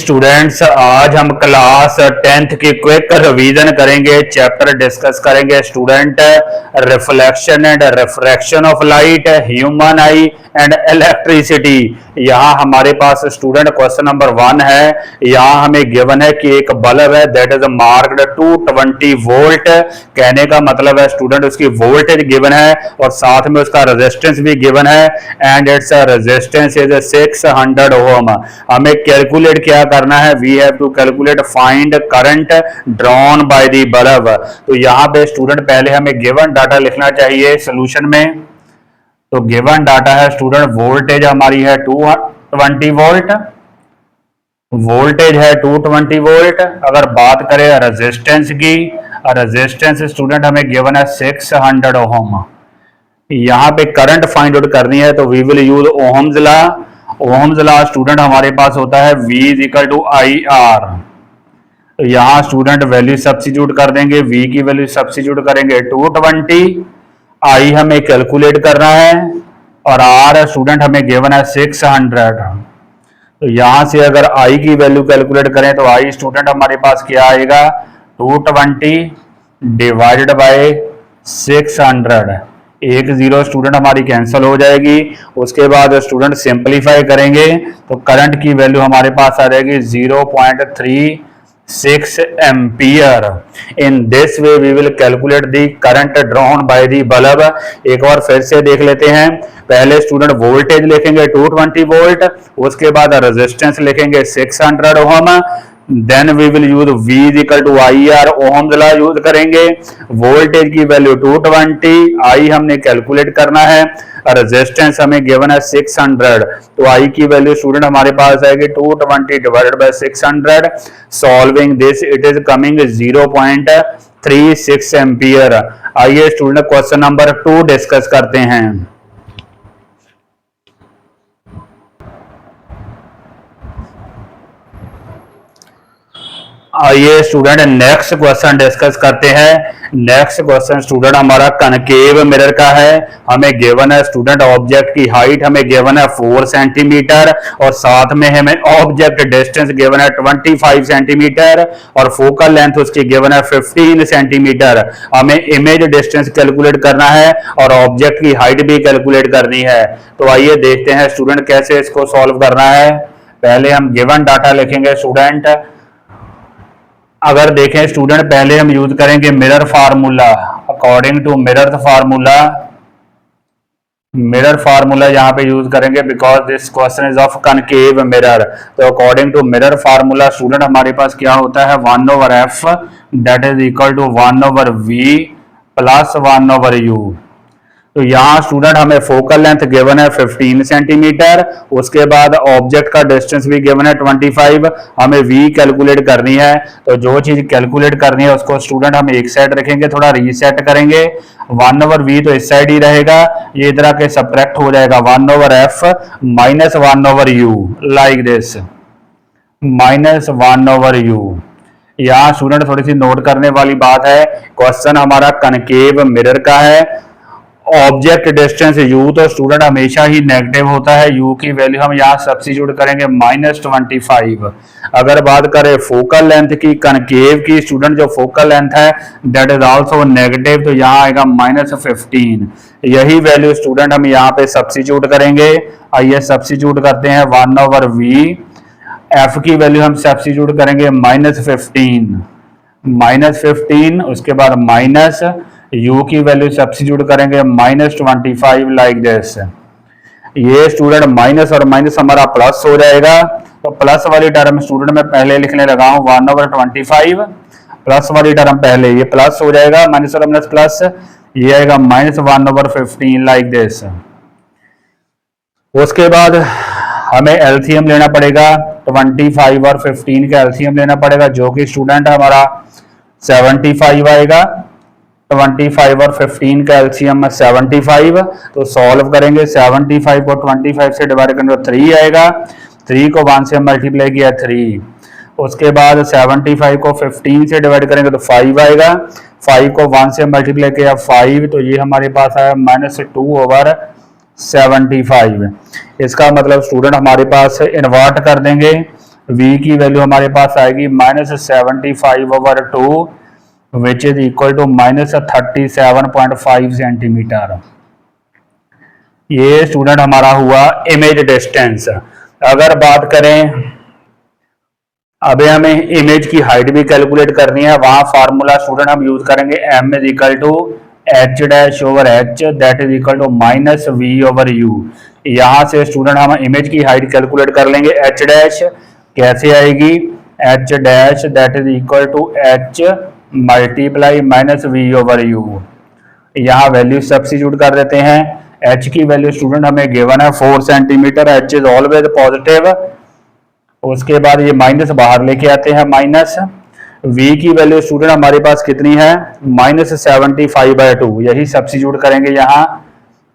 Students, आज हम class 10th की क्विक रिवीजन करेंगे। चैप्टर डिस्कस करेंगे student reflection and refraction of light, human I and electricity. यहाँ हमारे पास स्टूडेंट क्वेश्चन नंबर 1 है। यहाँ हमें गिवन है कि एक बल्ब है दैट इज मार्क्ड 220 वोल्ट। कहने का मतलब है स्टूडेंट उसकी वोल्टेज गिवन है और साथ में उसका रेजिस्टेंस भी गिवन है and its resistance is 600 ohm. हमें कैलकुलेट क्या करना है, we have to calculate find current drawn by the bulb. तो यहाँ पे स्टूडेंट पहले हमें गिवन डाटा लिखना चाहिए सोल्यूशन में। तो गिवन डाटा है स्टूडेंट, वोल्टेज हमारी है 220 वोल्ट, वोल्टेज है 220 वोल्ट। अगर बात करें रेजिस्टेंस की, रेजिस्टेंस स्टूडेंट हमें गिवन है 600 ओम। यहाँ पे करंट फाइंड आउट करनी है तो we will use Ohm's law. Ohm's law student हमारे पास होता है V equal to I R. तो यहाँ स्टूडेंट वैल्यू सब्स्टिट्यूट कर देंगे, V की वैल्यू सब्स्टिट्यूट करेंगे 220, I हमें कैलकुलेट करना है और R स्टूडेंट हमें गिवन है 600। तो यहाँ से अगर I की वैल्यू कैलकुलेट करें तो I स्टूडेंट हमारे पास क्या आएगा, 220 डिवाइडेड बाय 600। एक जीरो स्टूडेंट हमारी कैंसिल हो जाएगी। उसके बाद स्टूडेंट सिंपलीफाई करेंगे तो करंट की वैल्यू हमारे पास आ जाएगी 0.36 ampere. In this way we will calculate the current drawn by the bulb. एक बार फिर से देख लेते हैं। पहले स्टूडेंट वोल्टेज लिखेंगे 220 वोल्ट, उसके बाद रेजिस्टेंस लिखेंगे 600 ohm, then we will use V equal to I R, ohm's law use करेंगे। वोल्टेज की वैल्यू 220, I हमने कैलकुलेट करना है, रेजिस्टेंस हमें गिवन है 600। तो I की वैल्यू स्टूडेंट हमारे पास आएगी 220 divided by 600। Solving this it is coming 0.36 ampere. आइए स्टूडेंट क्वेश्चन नंबर 2 डिस्कस करते हैं। आइए स्टूडेंट नेक्स्ट क्वेश्चन डिस्कस करते हैं। नेक्स्ट क्वेश्चन स्टूडेंट हमारा कनकेव मिरर का है। हमें गिवन है स्टूडेंट ऑब्जेक्ट की हाइट हमें गिवन है 4 सेंटीमीटर और साथ में हमें ऑब्जेक्ट डिस्टेंस गिवन है 25 सेंटीमीटर और फोकल लेंथ उसकी गिवन है 15 सेंटीमीटर। हमें इमेज डिस्टेंस कैलकुलेट करना है और ऑब्जेक्ट की हाइट भी कैलकुलेट करनी है। तो आइए देखते हैं स्टूडेंट कैसे इसको सॉल्व करना है। पहले हम गिवन डाटा लिखेंगे स्टूडेंट। अगर देखें स्टूडेंट पहले हम यूज करेंगे mirror formula. According to mirror formula यहाँ पे यूज करेंगे because this question is of concave mirror. तो according to mirror formula student हमारे पास क्या होता है, 1/f that is equal to 1/v plus 1/u। तो यहाँ स्टूडेंट हमें फोकल लेंथ गिवन है 15 सेंटीमीटर, उसके बाद ऑब्जेक्ट का डिस्टेंस भी गिवन है 25, हमें v कैलकुलेट करनी है। तो जो चीज कैलकुलेट करनी है उसको स्टूडेंट हम एक साइड रखेंगे, थोड़ा रीसेट करेंगे। 1/v तो इस साइड ही रहेगा, ये इधर के सब्ट्रैक्ट हो जाएगा 1/f minus 1/u like this, minus 1/u। यहाँ स्टूडेंट थोड़ी सी नोट करने वाली बात है, क्वेश्चन हमारा कनकेव मिरर का है। ऑब्जेक्ट डिस्टेंस u तो स्टूडेंट हमेशा ही नेगेटिव होता है, u की वैल्यू हम यहाँ सब्स्टिट्यूट करेंगे -25। अगर बात करें फोकल लेंथ की, कनकेव की, स्टूडेंट जो फोकल लेंथ है दैट इज आल्सो नेगेटिव, तो यहाँ आएगा -15। यही वैल्यू स्टूडेंट हम यहाँ पे सब्स्टिट्यूट करेंगे। आइए सब्स्टिट्यूट करते हैं। 1/v, f की वैल्यू हम सब्स्टिट्यूट करेंगे -15, उसके बाद माइनस u की वैल्यू सब्स्टिट्यूट करेंगे -25 लाइक दिस। ये स्टूडेंट माइनस और माइनस हमारा प्लस हो जाएगा, तो प्लस वाली टर्म स्टूडेंट मैं पहले लिखने लगा हूं 1/25, प्लस वाली टर्म पहले, ये प्लस हो जाएगा, माइनस और माइनस प्लस, ये आएगा -1/15 लाइक दिस। उसके बाद हमें एलसीएम लेना पड़ेगा, 25 और 15 का एलसीएम लेना पड़ेगा, जो कि स्टूडेंट हमारा 75 आएगा। 25 और 15 का एलसीएम 75, तो सॉल्व करेंगे। 75 को 25 से डिवाइड करेंगे तो 3 आएगा, 3 को 1 से मल्टीप्लाई किया 3। उसके बाद 75 को 15 से डिवाइड करेंगे तो 5 आएगा, 5 को 1 से मल्टीप्लाई किया 5, तो ये हमारे पास आया -2/75। इसका मतलब स्टूडेंट हमारे पास इन्वर्ट कर देंगे v की वैल्यू हमारे पास आएगी -75/2 which is equal to -37.5 centimetre. ये स्टूडेंट हमारा हुआ इमेज डिस्टेंस। अगर बात करें, अभी हमें इमेज की हाइट भी कैलकुलेट करनी है, वहां फार्मूला स्टूडेंट हम यूज करेंगे m is equal to H dash over H that is equal to -v/u। यहां से स्टूडेंट हम इमेज की हाइट कैलकुलेट कर लेंगे। एच डैश कैसे आएगी, H dash that is equal to H multiply -v/u। यहाँ वैल्यू सब्स्टिट्यूट कर देते हैं। h की वैल्यू स्टूडेंट हमें गिवन है 4 centimetre, h is always positive. उसके बाद ये माइनस बाहर लेके आते हैं, माइनस v की वैल्यू स्टूडेंट हमारे पास कितनी है, -75/2, यही सब्स्टिट्यूट करेंगे यहाँ,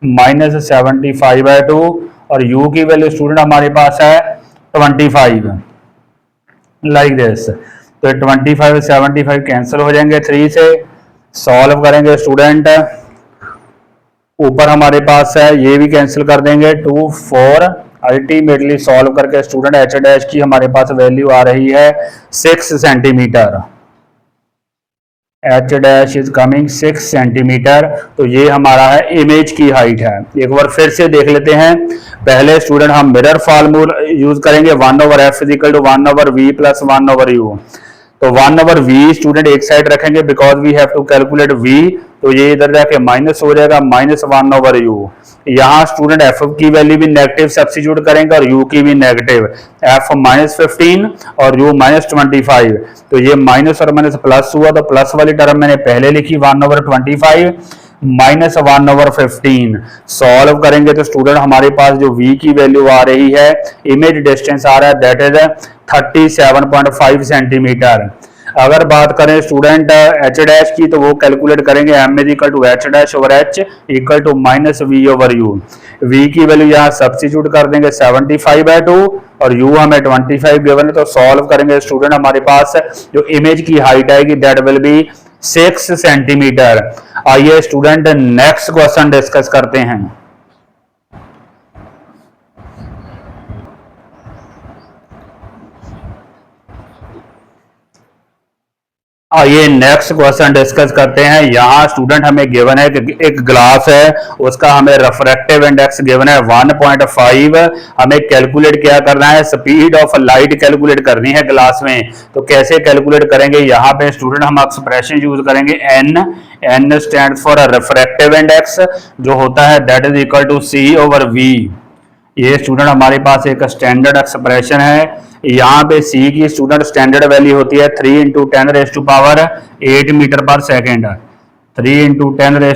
-75/2। और u की वैल्यू स्टूडेंट हमारे पास है 25, लाइक दिस। तो 25 75 कैंसिल हो जाएंगे 3 से। सॉल्व करेंगे स्टूडेंट, ऊपर हमारे पास है, ये भी कैंसिल कर देंगे, 2 4। अल्टीमेटली सॉल्व करके स्टूडेंट एच डैश की हमारे पास वैल्यू आ रही है 6 centimetre. H dash is coming 6 centimetre. तो ये हमारा है इमेज की हाइट है। एक बार फिर से देख लेते हैं। पहले स्टूडेंट हम मिरर फार्मूला यूज करेंगे, 1/f is equal to 1/v plus 1/u। तो 1/v स्टूडेंट एक साइड रखेंगे because we have to calculate v, तो ये इधर जाके माइनस हो जाएगा, -1/u। यहाँ स्टूडेंट f की वैल्यू भी नेगेटिव सब्स्टिट्यूट करेंगे और u की भी नेगेटिव, f -15 और u -25। तो ये माइनस और माइनस प्लस हुआ, तो प्लस वाली टर्म मैंने पहले लिखी 1/25 -1/15। सॉल्व करेंगे तो स्टूडेंट हमारे पास जो v की वैल्यू आ रही है, इमेज डिस्टेंस आ रहा है, दैट इज 37.5 सेंटीमीटर। अगर बात करें स्टूडेंट एच डैश की, तो वो कैलकुलेट करेंगे m is equal to H dash over H equal to -v/u। v की वैल्यू यहाँ सब्स्टिट्यूट कर देंगे 75/2 और u हमें 25 गिवन है। तो सॉल्व करेंगे स्टूडेंट हमारे पास जो इमेज की हाइट आएगी दैट विल बी 6 सेंटीमीटर। आइए स्टूडेंट नेक्स्ट क्वेश्चन डिस्कस करते हैं। आइए नेक्स्ट क्वेश्चन डिस्कस करते हैं। यहाँ स्टूडेंट हमें गिवन है कि एक ग्लास है, उसका हमें रिफ्रैक्टिव इंडेक्स गिवन है 1.5। हमें कैलकुलेट क्या करना है, स्पीड ऑफ लाइट कैलकुलेट करनी है ग्लास में। तो कैसे कैलकुलेट करेंगे, यहाँ पे स्टूडेंट हम एक्सप्रेशन यूज करेंगे n stand for refractive index, जो होता है that is equal to c/v। ये स्टूडेंट हमारे पास एक स्टैंडर्ड एक्सप्रेशन है। यहाँ पे c की स्टूडेंट स्टैंडर्ड वैल्यू होती है 3 × 10⁸ मीटर पर सेकेंड, 3 × 10⁸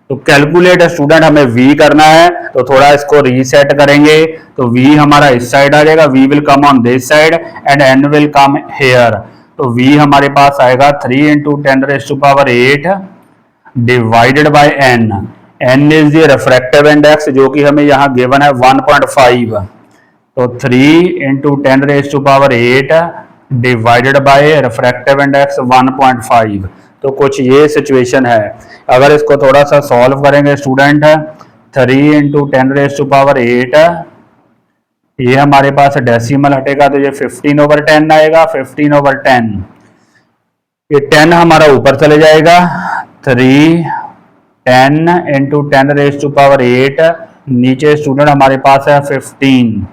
तो कैलकुलेट स्टूडेंट हमें v करना है, तो थोड़ा इसको रीसेट करेंगे। तो v हमारा इस साइड आ जाएगा, v will come on this side and n will come here. तो v हमारे पास आएगा 3 × 10⁸ divided by n। n is the refractive index जो कि हमें यहाँ गिवन है 1.5। तो 3 × 10⁸ डिवाइडेड बाय रिफ्रैक्टिव इंडेक्स 1.5। तो कुछ ये सिचुएशन है। अगर इसको थोड़ा सा सॉल्व करेंगे स्टूडेंट, 3 × 10⁸, ये हमारे पास डेसिमल हटेगा तो ये 15/10 आएगा, 15/10। ये 10 हमारा ऊपर चले जाएगा, 3 10 × 10⁸, नीचे स्टूडेंट हमारे पास है 15।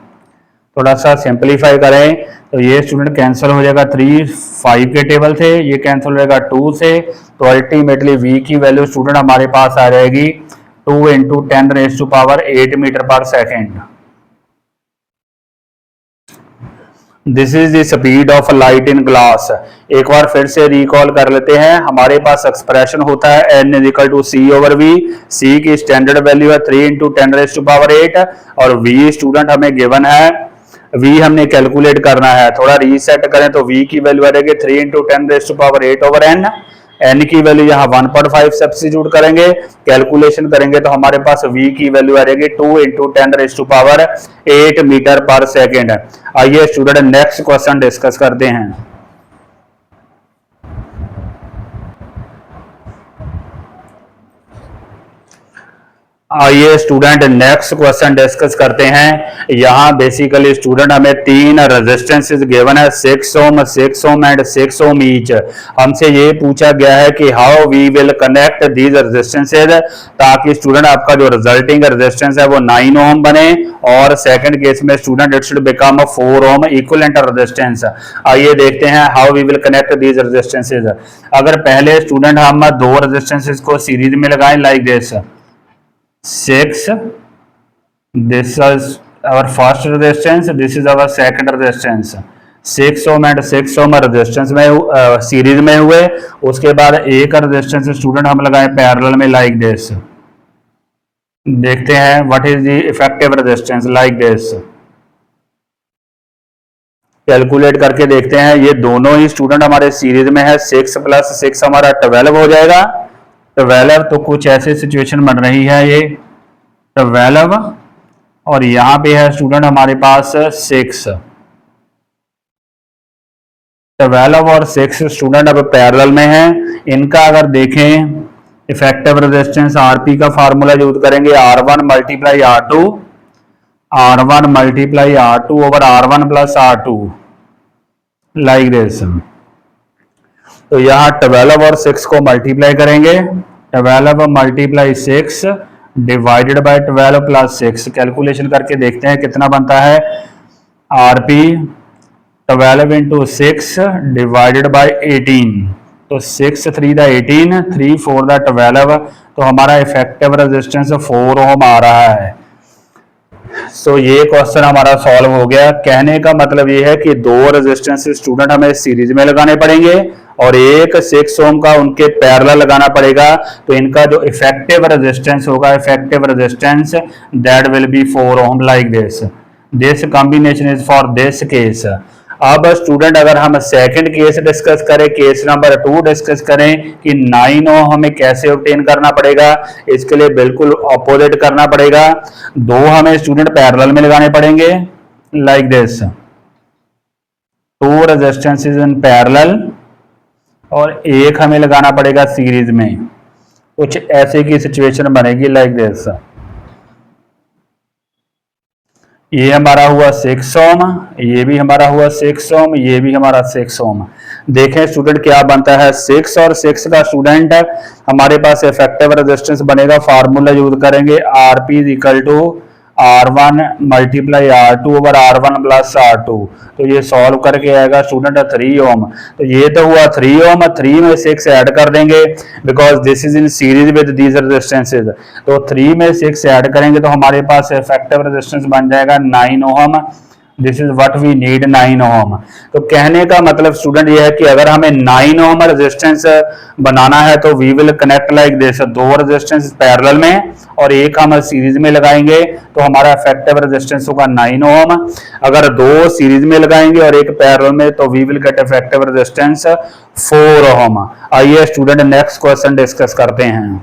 थोड़ा सा सिंपलीफाई करें तो ये स्टूडेंट कैंसिल हो जाएगा, 3 5 के टेबल से, ये कैंसिल हो जाएगा 2 से। तो अल्टीमेटली v की वैल्यू स्टूडेंट हमारे पास आ जाएगी 2 × 10⁸ मीटर पर second. This is the speed of light in glass. एक बार फिर से रिकॉल कर लेते हैं। हमारे पास एक्सप्रेशन होता है n is equal to c/v। c की स्टैंडर्ड वैल्यू है 3 × 10⁸ और v स्टूडेंट हमें गिवन है, v हमने कैलकुलेट करना है। थोड़ा रीसेट करें तो v की वैल्यू आ जाएगी 3 × 10⁸/n। n की वैल्यू यहाँ 1.5 सब्स्टिट्यूट करेंगे, कैलकुलेशन करेंगे तो हमारे पास v की वैल्यू आ जाएगी 2 × 10⁸ मीटर पर सेकेंड। आइए स्टूडेंट नेक्स्ट क्वेश्चन डिस्कस करते हैं। आइए स्टूडेंट नेक्स्ट क्वेश्चन डिस्कस करते हैं। यहाँ बेसिकली स्टूडेंट हमें तीन रेजिस्टेंसेस गिवन है 6 ओम, 6 ओम एंड 6 ओम ईच। हमसे ये पूछा गया है कि how we will connect these resistances, ताकि स्टूडेंट आपका जो रिजल्टिंग रेजिस्टेंस है वो 9 ओम बने, और सेकंड केस में student it should become 4 ohm equivalent resistance. आइए देखते हैं how we will connect these resistances. अगर पहले स्टूडेंट हम दो रेजिस्टेंसेज को सीरीज में लगाएं like this 6, this is our first resistance, this is our second resistance। 6 ohm and 6 ohm resistance में सीरीज में हुए, उसके बाद एक रेजिस्टेंस स्टूडेंट हम लगाए पैरेलल में लाइक दिस। देखते हैं what is the effective resistance like this. Calculate करके देखते हैं। ये दोनों ही स्टूडेंट हमारे सीरीज में है, 6 + 6 हमारा 12 हो जाएगा। 12 तो कुछ ऐसी सिचुएशन बन रही है, ये 12 और यहां पे है स्टूडेंट हमारे पास 6। 12 और 6 स्टूडेंट अब पैरेलल में है। इनका अगर देखें इफेक्टिव रेजिस्टेंस आरपी का फार्मूला यूज करेंगे R1 × R2, R1 × R2 over R1 + R2 like this. तो यहाँ 12 और 6 को मल्टीप्लाई करेंगे, 12 × 6 डिवाइडेड बाय 12 + 6। कैलकुलेशन करके देखते हैं कितना बनता है। आरपी 12 × 6 डिवाइडेड बाय 18, तो 6 3 दा 18, 3 4 दा 12, तो हमारा इफेक्टिव रेजिस्टेंस 4 ओम आ रहा है। सो ये क्वेश्चन हमारा सॉल्व हो गया। कहने का मतलब ये है कि दो रेजिस्टेंस स्टूडेंट हमें सीरीज में लगाने पड़ेंगे और एक 6 ओम का उनके पैरेलल लगाना पड़ेगा, तो इनका जो इफेक्टिव रेजिस्टेंस होगा, effective resistance that will be 4 ohm like this. This combination is for this case. अब स्टूडेंट अगर हम सेकंड केस डिस्कस करें, केस नंबर 2 डिस्कस करें कि 9 ओम हमें कैसे ऑब्टेन करना पड़ेगा, इसके लिए बिल्कुल ऑपोजिट करना पड़ेगा। दो हमें स्टूडेंट पैरेलल में लगाने पड़ेंगे like this, 2 resistances in parallel, और एक हमें लगाना पड़ेगा सीरीज में। कुछ ऐसे की सिचुएशन बनेगी लाइक दिस। ये हमारा हुआ 6 ओम, ये भी हमारा हुआ 6 ओम, ये भी हमारा 6 ओम। देखें स्टूडेंट क्या बनता है। 6 और 6 का स्टूडेंट हमारे पास इफेक्टिव रेजिस्टेंस बनेगा, फार्मूला यूज करेंगे RP = R1 × R2 over R1 + R2। तो ये सॉल्व करके आएगा स्टूडेंट 3 ओम। तो ये तो हुआ 3 ओम, 3 में 6 ऐड कर देंगे because this is in series with these resistances. तो 3 में 6 ऐड करेंगे तो हमारे पास इफेक्टिव रेजिस्टेंस बन जाएगा 9 ohm. This is what we need 9 ohm. तो कहने का मतलब स्टूडेंट ये है कि अगर हमें 9 ओम रेजिस्टेंस बनाना है तो we will connect like this, दो रेजिस्टेंस पैरेलल में और एक हम सीरीज में लगाएंगे, तो हमारा इफेक्टिव रेजिस्टेंस होगा 9 ओम। अगर दो सीरीज में लगाएंगे और एक पैरेलल में तो we will get effective resistance 4 ohm. आइए स्टूडेंट नेक्स्ट क्वेश्चन डिस्कस करते हैं।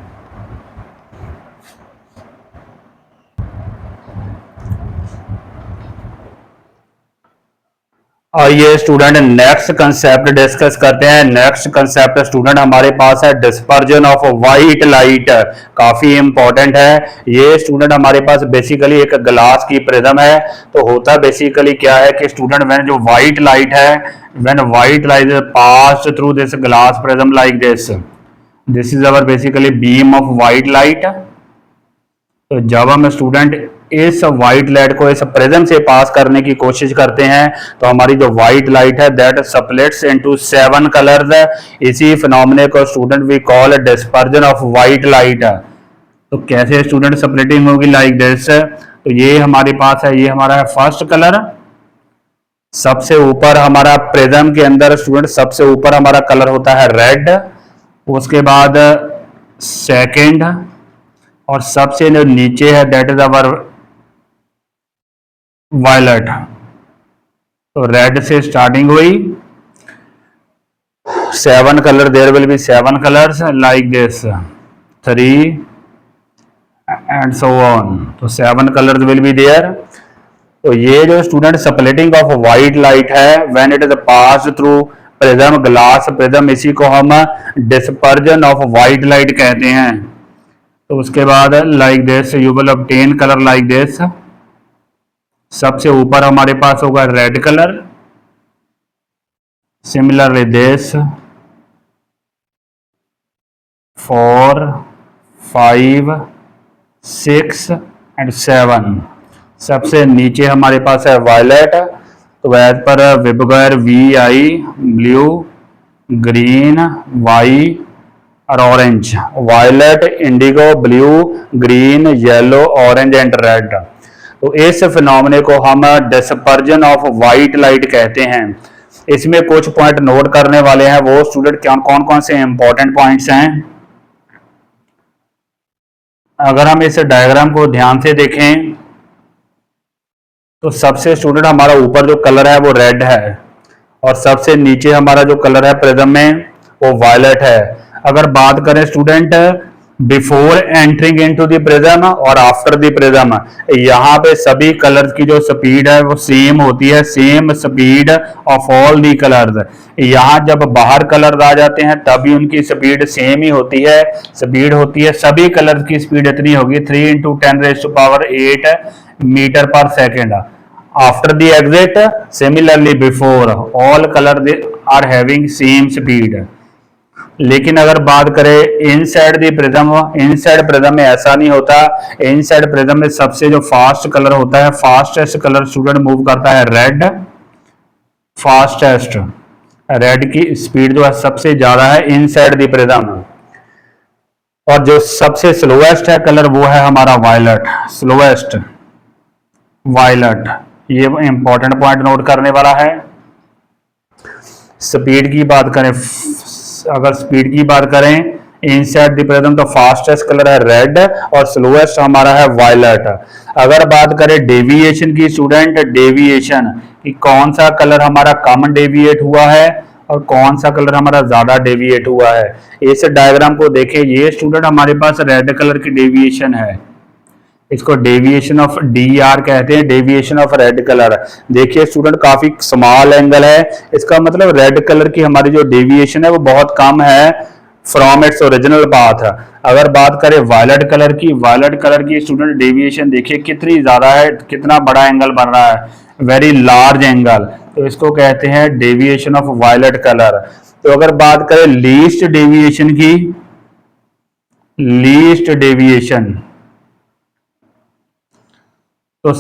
आइए स्टूडेंट नेक्स्ट कंसेप्ट डिस्कस करते हैं। नेक्स्ट कंसेप्ट स्टूडेंट हमारे पास है डिस्पर्जन ऑफ व्हाइट लाइट। काफी इंपॉर्टेंट है ये स्टूडेंट। हमारे पास बेसिकली एक ग्लास की प्रिज्म है। तो होता बेसिकली क्या है कि स्टूडेंट व्हेन जो व्हाइट लाइट है, when white light pass through this glass prism like this, this is our basically beam of white light. तो जब हम स्टूडेंट इस व्हाइट लाइट को इस प्रिज्म से पास करने की कोशिश करते हैं तो हमारी जो व्हाइट लाइट है दैट स्प्लिट्स इनटू 7 कलर्स। इसी फिनोमेना को student we call dispersion of white light. तो कैसे स्टूडेंट स्प्लिटिंग होगी लाइक दिस। तो ये हमारे पास है, ये हमारा है फर्स्ट कलर। सबसे ऊपर हमारा प्रिज्म के अंदर स्टूडेंट सबसे ऊपर हमारा कलर होता है रेड, उसके बाद सेकेंड, और सबसे जो नीचे है दैट इज अवर वायलेट। तो रेड से स्टार्टिंग हुई, 7 colour, there will be 7 colours like this, 3 and so on. तो 7 कलर्स विल बी देयर। तो ये जो student splitting of white light है when it is pass through prism, glass prism, इसी को हम डिस्पर्जन ऑफ व्हाइट लाइट कहते हैं। तो उसके बाद like this you will obtain colour like this. सबसे ऊपर हमारे पास होगा red colour, similarly this 4 5 6 and 7। सबसे नीचे हमारे पास है वायलेट, तो as per VIBGYOR VI blue green Y और orange, violet indigo blue green yellow orange and red. तो इस फिनोमेना को हम डिस्पर्जन ऑफ वाइट लाइट कहते हैं। इसमें कुछ पॉइंट नोट करने वाले हैं, वो स्टूडेंट कौन कौन से इंपॉर्टेंट पॉइंट्स हैं। अगर हम इस डायग्राम को ध्यान से देखें तो सबसे स्टूडेंट हमारा ऊपर जो कलर है वो रेड है और सबसे नीचे हमारा जो कलर है प्रिज्म में वो वायलेट है। अगर बात करें student before entering into the prism और आफ्टर द प्रिज्म, यहाँ पे सभी कलर्स की जो स्पीड है वो सेम होती है, same speed of all the colours. यहाँ जब बाहर कलर आ जाते हैं तभी उनकी स्पीड सेम ही होती है, स्पीड होती है सभी कलर्स की स्पीड इतनी होगी 3 × 10⁸ मीटर पर second. After the exit similarly before all colour are having same speed. लेकिन अगर बात करें inside the prism, inside prism में ऐसा नहीं होता। इनसाइड प्रिज्म में सबसे जो फास्ट कलर होता है, फास्टेस्ट कलर स्टूडेंट मूव करता है रेड, फास्टेस्ट रेड की स्पीड जो है सबसे ज्यादा है इनसाइड द प्रिज्म। और जो सबसे स्लोएस्ट है कलर वो है हमारा वायलेट, स्लोएस्ट वायलेट। ये इंपॉर्टेंट पॉइंट नोट करने वाला है। स्पीड की बात करें, अगर स्पीड की बात करें इनसाइड द प्रिज्म तो फास्टेस्ट कलर है रेड और स्लोएस्ट हमारा है वायलेट। अगर बात करें डेविएशन की स्टूडेंट, डेविएशन कि कौन सा कलर हमारा कम डेविएट हुआ है और कौन सा कलर हमारा ज्यादा डेविएट हुआ है, इस डायग्राम को देखें। ये स्टूडेंट हमारे पास रेड कलर की डेविएशन है, इसको डेविएशन ऑफ DR कहते हैं, डेविएशन ऑफ रेड कलर। देखिए स्टूडेंट काफी स्मॉल एंगल है, इसका मतलब रेड कलर की हमारी जो डेविएशन है वो बहुत कम है फ्रॉम इट्स ओरिजिनल पाथ। अगर बात करें वायलेट कलर की, वायलेट कलर की स्टूडेंट डेविएशन देखिए कितनी ज्यादा है, कितना बड़ा एंगल बन रहा है, वेरी लार्ज एंगल, तो इसको कहते हैं डेविएशन ऑफ वायलेट कलर। तो अगर बात करें लीस्ट डेविएशन की, लीस्ट डेविएशन तो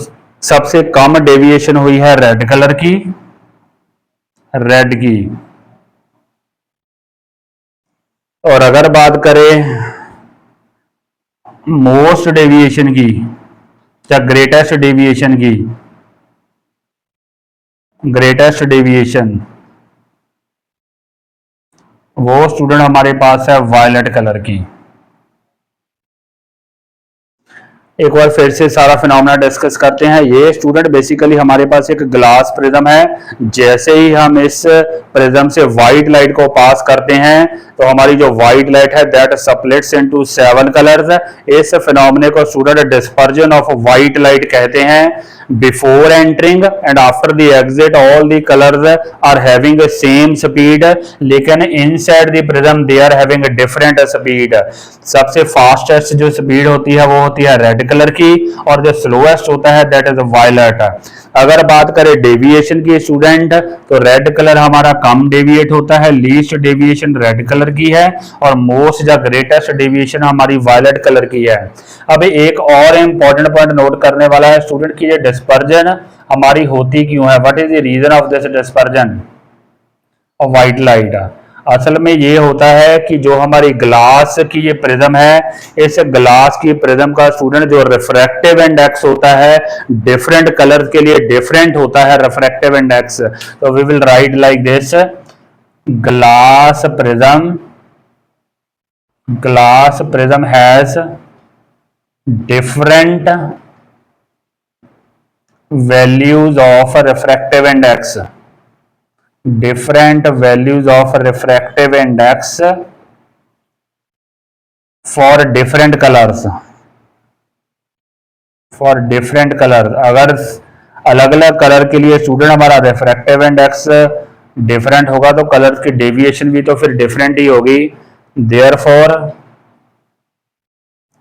सबसे कम डेविएशन हुई है रेड कलर की, रेड की। और अगर बात करें मोस्ट डेविएशन की या ग्रेटेस्ट डेविएशन की, ग्रेटेस्ट डेविएशन वो स्टूडेंट हमारे पास है वायलेट कलर की। एक बार फिर से सारा फिनोमेना डिस्कस करते हैं। ये स्टूडेंट बेसिकली हमारे पास एक ग्लास प्रिज्म है, जैसे ही हम इस प्रिज्म से व्हाइट लाइट को पास करते हैं तो हमारी जो व्हाइट लाइट है दैट स्प्लिट्स इनटू 7 कलर्स। इस फिनोमेना को student dispersion of white light कहते हैं। Before entering and after the exit all the colours are having same speed, लेकिन inside the prism they are having different speed. सबसे fastest जो speed होती है वो होती है रेड कलर की और जो स्लोएस्ट होता है दैट इज वायलेट। अगर बात करें डेविएशन की स्टूडेंट तो रेड कलर हमारा कम डेविएट होता है, लीस्ट डेविएशन रेड कलर की है और मोस्ट या ग्रेटेस्ट डेविएशन हमारी वायलेट कलर की है। अब एक और इंपॉर्टेंट पॉइंट नोट करने वाला है स्टूडेंट की, ये डिस्पर्जन हमारी होती क्यों है, what is the reason of this dispersion of white light. असल में ये होता है कि जो हमारी ग्लास की ये प्रिज्म है, इस ग्लास की प्रिज्म का स्टूडेंट जो रिफ्रैक्टिव इंडेक्स होता है डिफरेंट कलर के लिए डिफरेंट होता है रिफ्रैक्टिव इंडेक्स। तो we will write like this, glass prism has different values of refractive index, different values of refractive index for different colors, for different colors। अगर अलग अलग कलर के लिए स्टूडेंट हमारा रिफ्रैक्टिव इंडेक्स डिफरेंट होगा तो colour की डेविएशन भी तो फिर डिफरेंट ही होगी। Therefore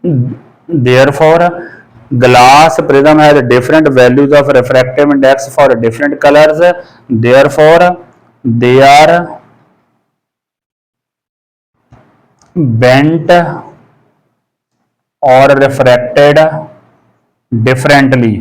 Therefore, glass prism has different values of refractive index for different colors. Therefore, they are bent or refracted differently.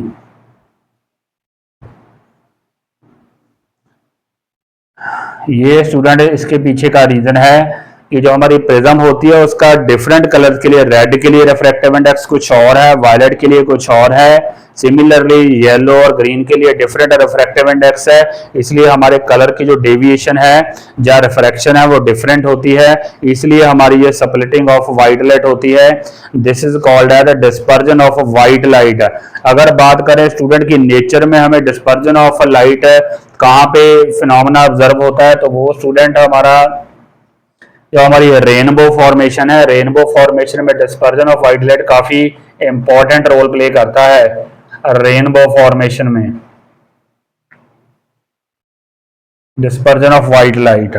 ये स्टूडेंट इसके पीछे का रीजन है कि जो हमारी प्रिज्म होती है उसका डिफरेंट कलर के लिए, रेड के लिए रिफ्रैक्टिव इंडेक्स कुछ और है, वायलेट के लिए कुछ और है, सिमिलरली येलो और ग्रीन के लिए डिफरेंट रिफ्रैक्टिव इंडेक्स है, इसलिए हमारे कलर की जो डेविएशन है या रिफ्रैक्शन है वो डिफरेंट होती है, इसलिए हमारी ये स्प्लिटिंग ऑफ व्हाइट लाइट होती है। This is called as dispersion of white light. अगर बात करें स्टूडेंट की नेचर में हमें डिस्पर्जन ऑफ लाइट कहाँ पे फिनोमेना ऑब्जर्व होता है, तो वो स्टूडेंट हमारा जो हमारी रेनबो फॉर्मेशन है, रेनबो फॉर्मेशन में डिस्पर्जन ऑफ व्हाइट लाइट काफी इंपॉर्टेंट रोल प्ले करता है। रेनबो फॉर्मेशन में dispersion of white light,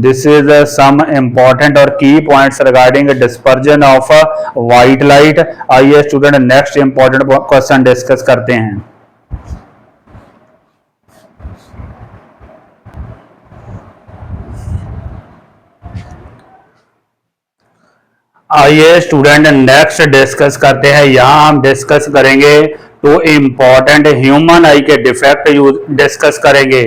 this is some important और key points regarding dispersion of white light. आइए student next important question discuss करते हैं। आइए स्टूडेंट नेक्स्ट डिस्कस करते हैं। यहां हम डिस्कस करेंगे टू इंपॉर्टेंट ह्यूमन आई के डिफेक्ट डिस्कस करेंगे।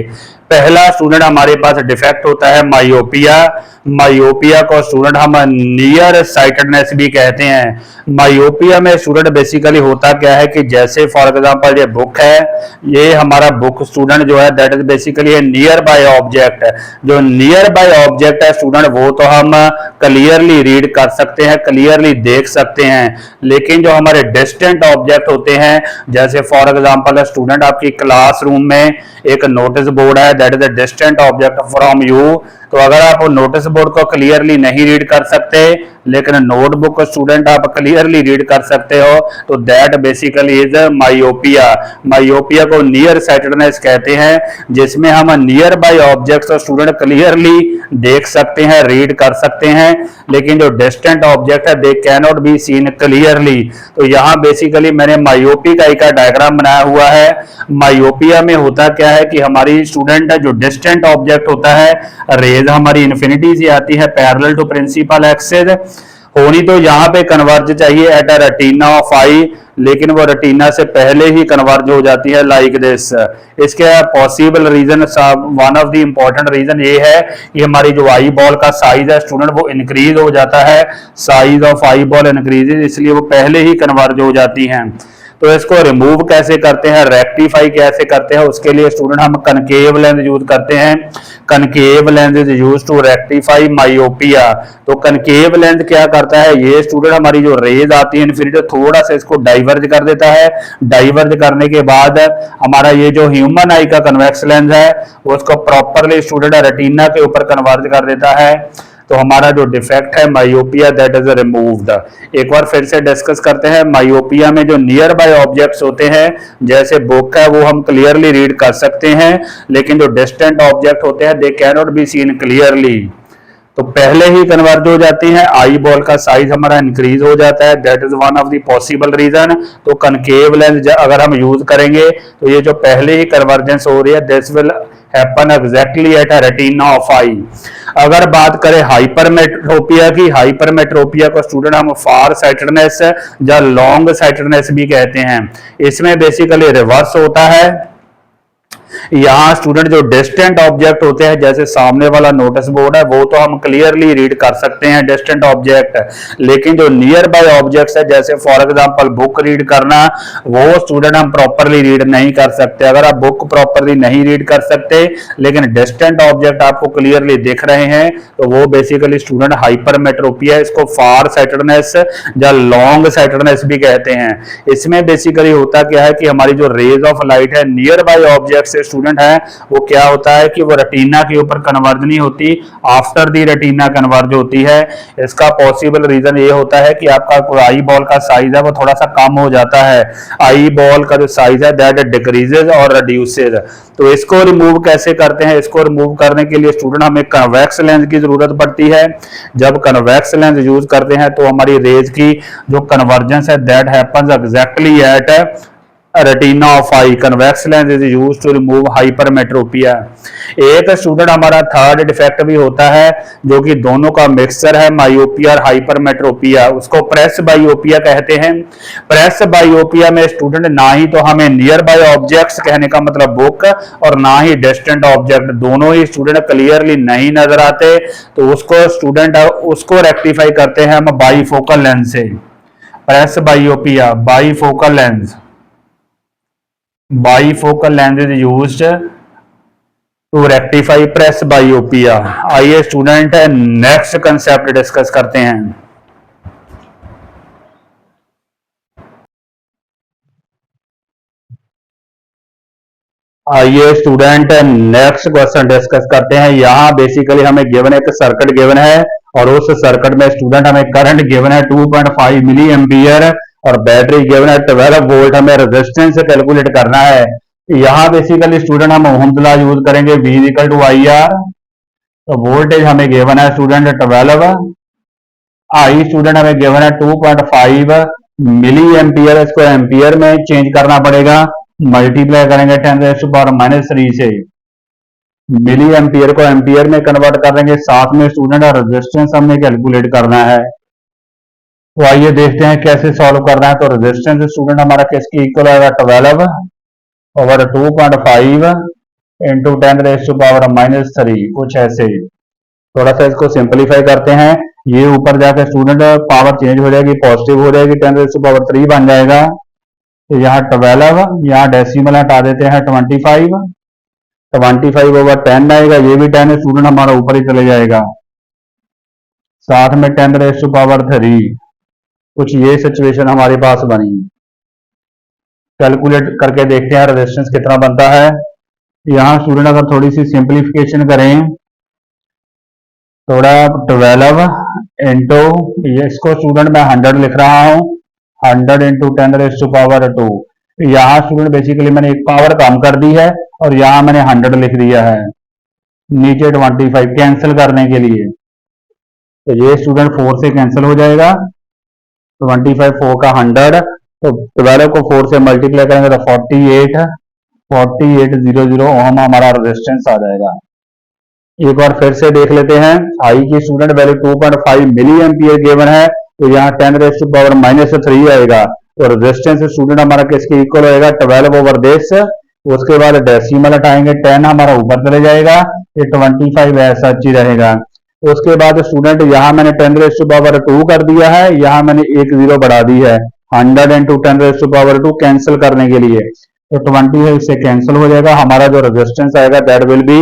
पहला स्टूडेंट हमारे पास डिफेक्ट होता है मायोपिया। मायोपिया को स्टूडेंट हम नियर साइटेडनेस भी कहते हैं। मायोपिया में स्टूडेंट बेसिकली होता क्या है कि जैसे फॉर एग्जांपल ये बुक है, ये हमारा बुक स्टूडेंट जो है that is basically near by object. जो नियर बाय ऑब्जेक्ट है स्टूडेंट वो तो हम क्लियरली रीड कर सकते हैं, क्लियरली देख सकते हैं, लेकिन जो हमारे डिस्टेंट ऑब्जेक्ट होते हैं जैसे फॉर एग्जांपल स्टूडेंट आपकी क्लासरूम में एक नोटिस बोर्ड है that is a distant object from you, तो अगर आप नोटिस बोर्ड को क्लियरली नहीं रीड कर सकते लेकिन नोटबुक को स्टूडेंट आप क्लियरली रीड कर सकते हो तो that basically is myopia. Myopia को नियर साइटेडनेस कहते हैं, जिसमें हम नियर बाय ऑब्जेक्ट्स को स्टूडेंट क्लियरली देख सकते हैं, रीड कर सकते हैं, लेकिन जो डिस्टेंट ऑब्जेक्ट है दे can not be seen clearly. तो यहाँ बेसिकली मैंने मायोपी का डायग्राम बनाया हुआ है। मायोपिया में होता क्या है कि हमारी स्टूडेंट जो डिस्टेंट ऑब्जेक्ट होता है, रेज हमारी इन्फिनिटी से आती है पैरेलल टू प्रिंसिपल एक्सिस, होनी तो यहाँ पे कन्वर्ज चाहिए एट अ रेटिना ऑफ आई, लेकिन वो रेटिना से पहले ही कन्वर्ज हो जाती है लाइक दिस। इसके possible reason, one of the important reason ये है कि हमारी जो आई बॉल का साइज है स्टूडेंट वो इंक्रीज हो जाता है, size of eyeball increases, इसलिए वो पहले ही कन्वर्ज हो जाती हैं। तो इसको रिमूव कैसे करते हैं, रेक्टिफाई कैसे करते हैं, उसके लिए स्टूडेंट हम कनकेव लेंस यूज करते हैं। Concave lens is use to rectify myopia. तो कनकेव लेंस क्या करता है, ये स्टूडेंट हमारी जो रेज आती है इन्फिनिटी थोड़ा सा इसको डाइवर्ज कर देता है। डाइवर्ज करने के बाद हमारा ये जो ह्यूमन आई का कन्वेक्स लेंस है वो उसको प्रॉपरली स्टूडेंट रेटिना के ऊपर कन्वर्ज कर देता है। तो हमारा जो डिफेक्ट है मायोपिया दैट इज रिमूव्ड। एक बार फिर से डिस्कस करते हैं। मायोपिया में जो नियर बाय ऑब्जेक्ट्स होते हैं जैसे बुक है वो हम क्लियरली रीड कर सकते हैं, लेकिन जो डिस्टेंट ऑब्जेक्ट होते हैं they can not be seen clearly, तो पहले ही कन्वर्ज हो जाती है। आई बॉल का साइज हमारा इंक्रीज हो जाता है, that is one of the possible reason. तो कनकेव लेंस अगर हम यूज करेंगे तो ये जो पहले ही कन्वर्जेंस हो रही है this will happen exactly at a retina of eye. अगर बात करें हाइपरमेट्रोपिया की, हाइपरमेट्रोपिया को स्टूडेंट हम फार साइटेडनेस या लॉन्ग साइटेडनेस भी कहते हैं। इसमें बेसिकली रिवर्स होता है, यहाँ स्टूडेंट जो डिस्टेंट ऑब्जेक्ट होते हैं जैसे सामने वाला नोटिस बोर्ड है वो तो हम क्लियरली रीड कर सकते हैं डिस्टेंट ऑब्जेक्ट, लेकिन जो नियर बाय ऑब्जेक्ट्स है जैसे फॉर एग्जांपल बुक रीड करना वो स्टूडेंट हम प्रॉपरली रीड नहीं कर सकते। अगर आप बुक प्रॉपरली नहीं रीड कर सकते लेकिन डिस्टेंट ऑब्जेक्ट आपको क्लियरली दिख रहे हैं तो वो बेसिकली स्टूडेंट हाइपरमेट्रोपिया, इसको फार साइटेडनेस या लॉन्ग साइटेडनेस भी कहते हैं। इसमें बेसिकली होता क्या है कि हमारी जो रेज ऑफ लाइट है नियर बाय ऑब्जेक्ट से स्टूडेंट है वो क्या होता है कि वो रेटिना के ऊपर कन्वर्ज नहीं होती, आफ्टर दी रेटिना कन्वर्ज होती है। इसका पॉसिबल रीजन ये होता है कि आपका आई बॉल का साइज है वो थोड़ा सा कम हो जाता है, आई बॉल का जो साइज है दैट डिक्रीजेज और रिड्यूसेज। तो इसको रिमूव कैसे करते हैं? इसको रिमूव करने के लिए स्टूडेंट हमें कन्वेक्स लेंस की जरूरत पड़ती है। जब कन्वेक्स लेंस यूज करते हैं तो हमारी रेज की जो कन्वर्जेंस है that happens exactly at retina of eye. Convex lens is used to remove hypermetropia. एक स्टूडेंट हमारा थर्ड डिफेक्ट भी होता है जो कि दोनों का मिक्सचर है, मायोपिया और हाइपरमेट्रोपिया। उसको प्रेस बायोपिया कहते हैं। प्रेस बायोपिया में स्टूडेंट ना ही तो हमें नियर बाय ऑब्जेक्ट्स कहने का मतलब बुक और ना ही डिस्टेंट ऑब्जेक्ट, दोनों ही स्टूडेंट क्लियरली नहीं नजर आते। तो उसको स्टूडेंट उसको रेक्टिफाई करते हैं हम बाईफोकल लेंस से। Presbyopia, bifocal lens, bifocal lens is used to rectify presbyopia. आइए स्टूडेंट नेक्स्ट कंसेप्ट डिस्कस करते हैं। आइए स्टूडेंट नेक्स्ट क्वेश्चन डिस्कस करते हैं। यहाँ बेसिकली हमें गिवन एक सर्किट गिवन है और उस सर्किट में स्टूडेंट हमें करंट गिवन है 2.5 मिली एम्पियर और बैटरी गिवन है 12 वोल्ट। हमें रेजिस्टेंस कैलकुलेट करना है। यहाँ बेसिकली स्टूडेंट हम ओहम्स लॉ यूज करेंगे, V equal to I R. तो वोल्टेज हमें गिवन है स्टूडेंट 12, आई स्टूडेंट हमें गिवन है 2.5 मिली एम्पियर। इसको एम्पियर में चेंज करना पड़ेगा, मल्टीप्लाई करेंगे 10⁻³ से। मिली एम्पियर को एम्पियर में कन्वर्ट कर देंगे, साथ में स्टूडेंट रेजिस्टेंस हमने कैलकुलेट करना है। तो आइए देखते हैं कैसे सॉल्व करना है। तो रेजिस्टेंस स्टूडेंट हमारा किसकी इक्वल आएगा? 12 ओवर 2.5 इंटू 10⁻⁻3, कुछ ऐसे ही। थोड़ा सा इसको सिंपलीफाई करते हैं। ये ऊपर जाकर स्टूडेंट पावर चेंज हो जाएगी, पॉजिटिव हो जाएगी, 10⁻³ बन जाएगा। तो यहाँ 12, यहाँ डेसिमल हटा देते हैं 25, 25 ओवर 10 आएगा। ये भी 10 स्टूडेंट हमारा ऊपर ही चले जाएगा, साथ में 10⁻3। कुछ ये सिचुएशन हमारे पास बनी। कैलकुलेट करके देखते हैं रेजिस्टेंस कितना बनता है। यहाँ स्टूडेंट अगर थोड़ी सी सिंप्लीफिकेशन करें, थोड़ा 12 इंटू, इसको स्टूडेंट मैं 100 लिख रहा हूँ, 100 इंटू 10⁻²। यहाँ स्टूडेंट बेसिकली मैंने एक पावर कम कर दी है और यहाँ मैंने 100 लिख दिया है, नीचे 25 कैंसिल करने के लिए। तो ये स्टूडेंट 4 से कैंसिल हो जाएगा, 25 4 का 100। तो 12 को 4 से मल्टीप्लाई करेंगे तो 4800 ओम हमारा रेजिस्टेंस आ जाएगा। एक बार फिर से देख लेते हैं। आई की student value 2.5 milliampere given है, तो यहाँ 10⁻³ आएगा और रेजिस्टेंस स्टूडेंट हमारा किसके इक्वल होएगा? 12 ओवर दिस। उसके बाद डेसिमल हटाएंगे, 10 हमारा ऊपर चले जाएगा, ये 25 ऐसा ही रहेगा। उसके बाद स्टूडेंट यहाँ मैंने 10⁻² कर दिया है, यहाँ मैंने एक जीरो बढ़ा दी है, 100 इंटू 10⁻² कैंसिल करने के लिए। तो 20 है, इससे कैंसिल हो जाएगा। हमारा जो रेजिस्टेंस आएगा दैट विल बी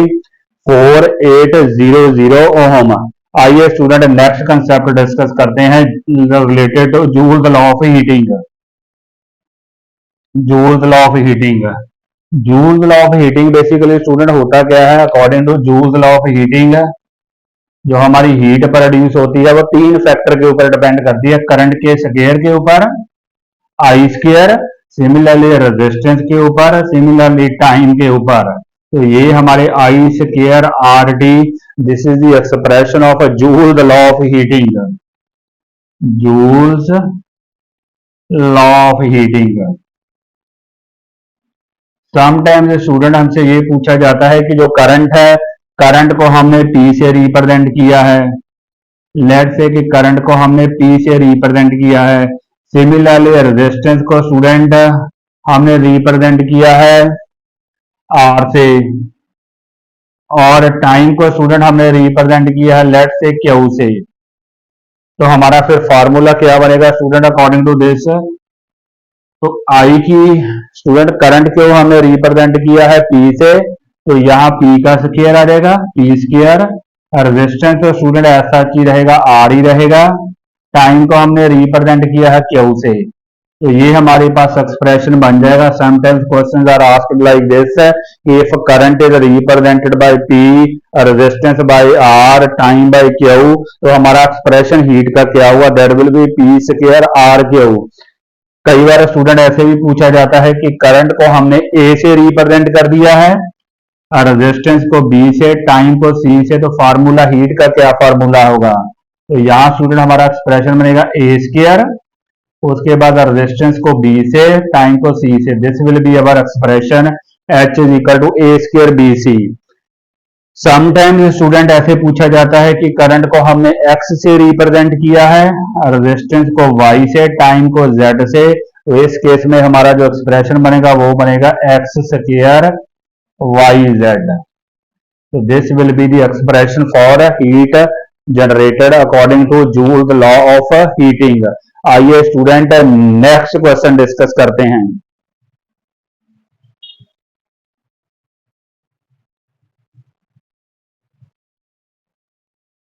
4800 ओम। आइए स्टूडेंट नेक्स्ट कंसेप्ट डिस्कस करते हैं related to Joule's law of heating. Joule's law of heating, Joule's law of heating basically student होता क्या है? According to Joule's law of heating जो हमारी हीट प्रोड्यूस होती है वो 3 फैक्टर के ऊपर डिपेंड करती है, करंट के स्क्वायर के ऊपर, आई स्क्वायर, सिमिलरली रेजिस्टेंस के ऊपर, सिमिलरली टाइम के ऊपर। तो ये हमारे I square R T, this is the expression of Joule's law of heating. Joule's law of heating. Sometimes student हमसे ये पूछा जाता है कि जो करंट है, करंट को हमने P से रिप्रेजेंट किया है। लेट्स से कि करंट को हमने P से रिप्रेजेंट किया है। सिमिलरली रेजिस्टेंस को स्टूडेंट हमने रिप्रेजेंट किया है R से, और टाइम को स्टूडेंट हमने रिप्रेजेंट किया है लेट्स से Q से। तो हमारा फिर फॉर्मूला क्या बनेगा स्टूडेंट अकॉर्डिंग टू दिस? तो आई की स्टूडेंट करंट को हमने रिप्रेजेंट किया है P से, तो यहाँ P का स्क्वायर आ जाएगा, P स्क्वायर। रेजिस्टेंस तो स्टूडेंट ऐसा ही रहेगा, R ही रहेगा। टाइम को हमने रिप्रेजेंट किया है Q से, तो ये हमारे पास एक्सप्रेशन बन जाएगा। Sometimes questions are asked like this, if current is represented by P, resistance by R, time by Q, तो हमारा एक्सप्रेशन हीट का क्या हुआ, that will be P square R Q. कई बार स्टूडेंट ऐसे भी पूछा जाता है कि करंट को हमने ए से रिप्रेजेंट कर दिया है, रेजिस्टेंस को बी से, टाइम को सी से, तो फार्मूला हीट का क्या फार्मूला होगा। तो यहाँ स्टूडेंट हमारा एक्सप्रेशन बनेगा ए स्क्वायर, उसके बाद रेजिस्टेंस को बी से, टाइम को सी से, this will be our expression H is equal to A square B C. Sometimes student ऐसे पूछा जाता है कि करंट को हमने एक्स से रिप्रेजेंट किया है, रेजिस्टेंस को वाई से, टाइम को जेड से, तो इस केस में हमारा जो एक्सप्रेशन बनेगा वो बनेगा एक्स स्क्वायर वाई जेड। तो this will be the expression for heat generated according two joule law of heating. आइए स्टूडेंट नेक्स्ट क्वेश्चन डिस्कस करते हैं।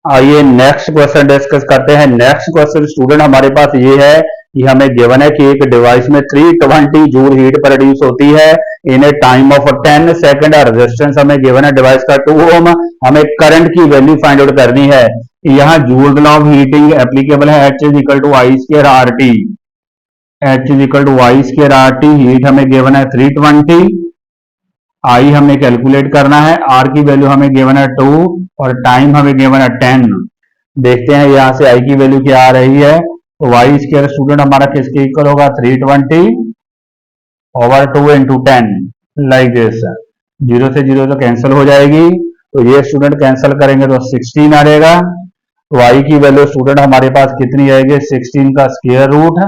आइए नेक्स्ट क्वेश्चन डिस्कस करते हैं। नेक्स्ट क्वेश्चन स्टूडेंट हमारे पास ये है कि हमें गिवन है कि एक डिवाइस में 320 जूल हीट प्रोड्यूस होती है in a time of 10 second. Resistance हमें गिवन है डिवाइस का 2 ओम, हमें करंट की वैल्यू फाइंड आउट करनी है। यहाँ Joule law of heating applicable है, H is equal to I square R T, H is equal to I square R T. Heat हमें गिवन है 320, आई हमें कैलकुलेट करना है, आर की वैल्यू हमें गिवन है 2 और टाइम हमें गिवन है 10। देखते हैं यहाँ से आई की वैल्यू क्या आ रही है। तो वाई स्क्वायर स्टूडेंट हमारा किसके इक्वल होगा, 320 ओवर 2 इंटू 10 लाइक दिस। 0 से 0 तो कैंसिल हो जाएगी, तो ये स्टूडेंट कैंसिल करेंगे तो 16 आ जाएगा। तो आई की वैल्यू स्टूडेंट हमारे पास कितनी आएगी, 16 का square root,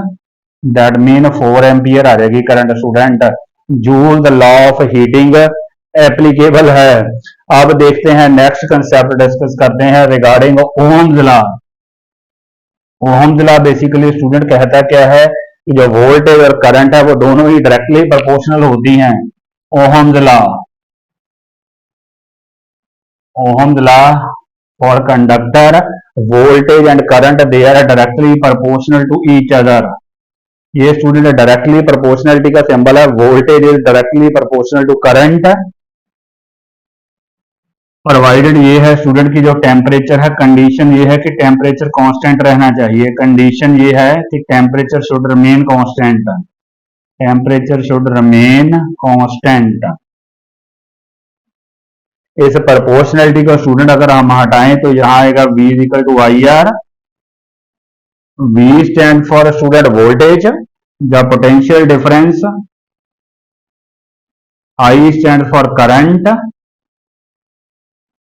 that mean 4 ampere आ जाएगी current student. Joule the law of heating applicable है। अब देखते हैं नेक्स्ट कंसेप्ट डिस्कस करते हैं regarding Ohm's law. Ohm's law basically student कहता क्या है कि जो वोल्टेज और करंट है वो दोनों ही डायरेक्टली प्रोपोर्शनल होती हैं। Ohm's law, Ohm's law for conductor, voltage and current they are directly proportional to each other. ये स्टूडेंट डायरेक्टली प्रोपोर्शनलिटी का सिंबल है, voltage is directly proportional to current, provided ये है स्टूडेंट की जो टेम्परेचर है, कंडीशन ये है कि टेम्परेचर कांस्टेंट रहना चाहिए। कंडीशन ये है कि temperature should remain constant, temperature should remain constant. इस प्रोपोर्शनलिटी को स्टूडेंट अगर हम हटाएं तो यहां आएगा V equal to I R. V stand for student voltage, the potential difference. I stand for current,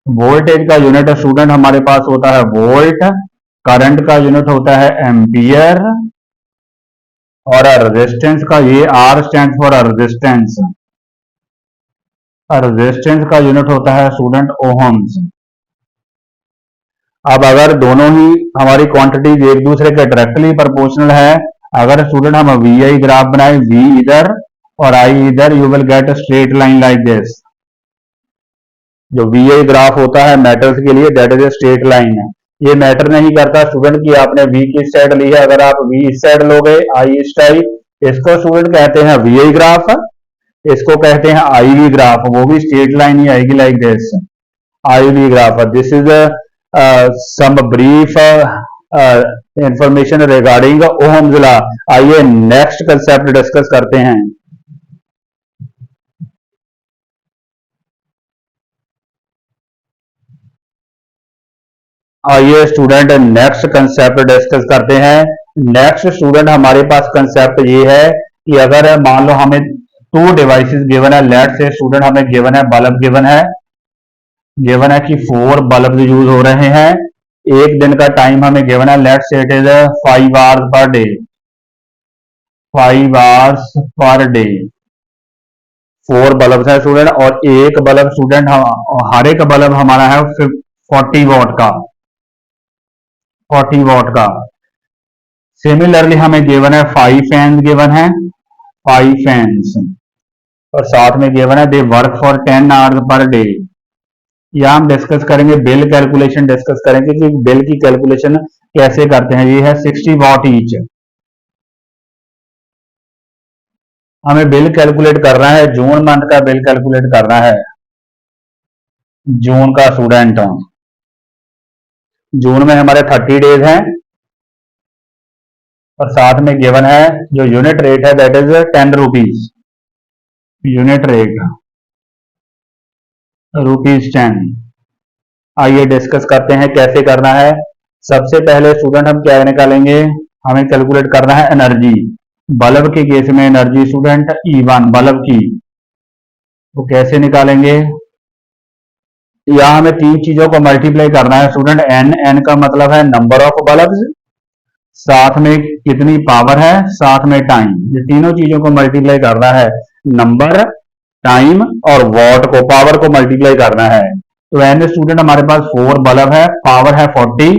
voltage का यूनिट स्टूडेंट हमारे पास होता है वोल्ट, करंट का यूनिट होता है एम्पियर, और रेजिस्टेंस का ये R stand for resistance, resistance का यूनिट होता है स्टूडेंट ओहम्स। अब अगर दोनों ही हमारी क्वांटिटीज एक दूसरे के डायरेक्टली प्रोपोर्शनल है, अगर स्टूडेंट हम वी आई ग्राफ बनाए, V इधर और I इधर, you will get a straight line like this. जो वी आई ग्राफ होता है मेटल्स के लिए, that is a straight line है। ये मैटर नहीं करता स्टूडेंट कि आपने V किस साइड ली है, अगर आप V इस साइड लोगे, I इस साइड, इसको स्टूडेंट कहते हैं वी आई ग्राफ, इसको कहते हैं आई वी ग्राफ, वो भी स्ट्रेट लाइन ही आएगी like this, I V graph. This is some brief information regarding Ohm's law. आइए नेक्स्ट कंसेप्ट डिस्कस करते हैं। आइए स्टूडेंट नेक्स्ट कंसेप्ट डिस्कस करते हैं। नेक्स्ट स्टूडेंट हमारे पास कंसेप्ट ये है कि अगर मान लो हमें 2 डिवाइसेस गिवन है, लेट से स्टूडेंट हमें गिवन है बल्ब गिवन है कि 4 बल्ब यूज हो रहे हैं, एक दिन का टाइम हमें गिवन है, लेट से it is 5 hours per day, 5 hours per day. 4 bulb है स्टूडेंट, और एक बल्ब स्टूडेंट हर एक बल्ब हमारा है 40 वॉट का, 40 वॉट का। सिमिलरली हमें गिवन है 5 फैंस गिवन है, 5 फैंस, और साथ में गिवन है they work for 10 hours per day. या हम डिस्कस करेंगे बिल कैलकुलेशन, डिस्कस करेंगे कि बिल की कैलकुलेशन कैसे करते हैं। ये है 60 वॉट ईच, हमें बिल कैलकुलेट करना है, जून मंथ का बिल कैलकुलेट करना है। जून का स्टूडेंट, जून में हमारे 30 डेज हैं और साथ में गिवन है जो यूनिट रेट है that is 10 rupees. Unit rate ₹10। आइए डिस्कस करते हैं कैसे करना है। सबसे पहले स्टूडेंट हम क्या निकालेंगे, हमें कैलकुलेट करना है एनर्जी। बल्ब के केस में एनर्जी स्टूडेंट E1 बल्ब की, तो कैसे निकालेंगे। यहाँ हमें तीन चीजों को मल्टीप्लाई करना है स्टूडेंट। एन का मतलब है नंबर ऑफ बल्ब्स, साथ में कितनी पावर है, साथ में टाइम। ये तीनों चीजों को मल्टीप्लाई करना है, नंबर, टाइम और वॉट को, पावर को मल्टीप्लाई करना है। तो एन स्टूडेंट हमारे पास 4 बल्ब है, पावर है 40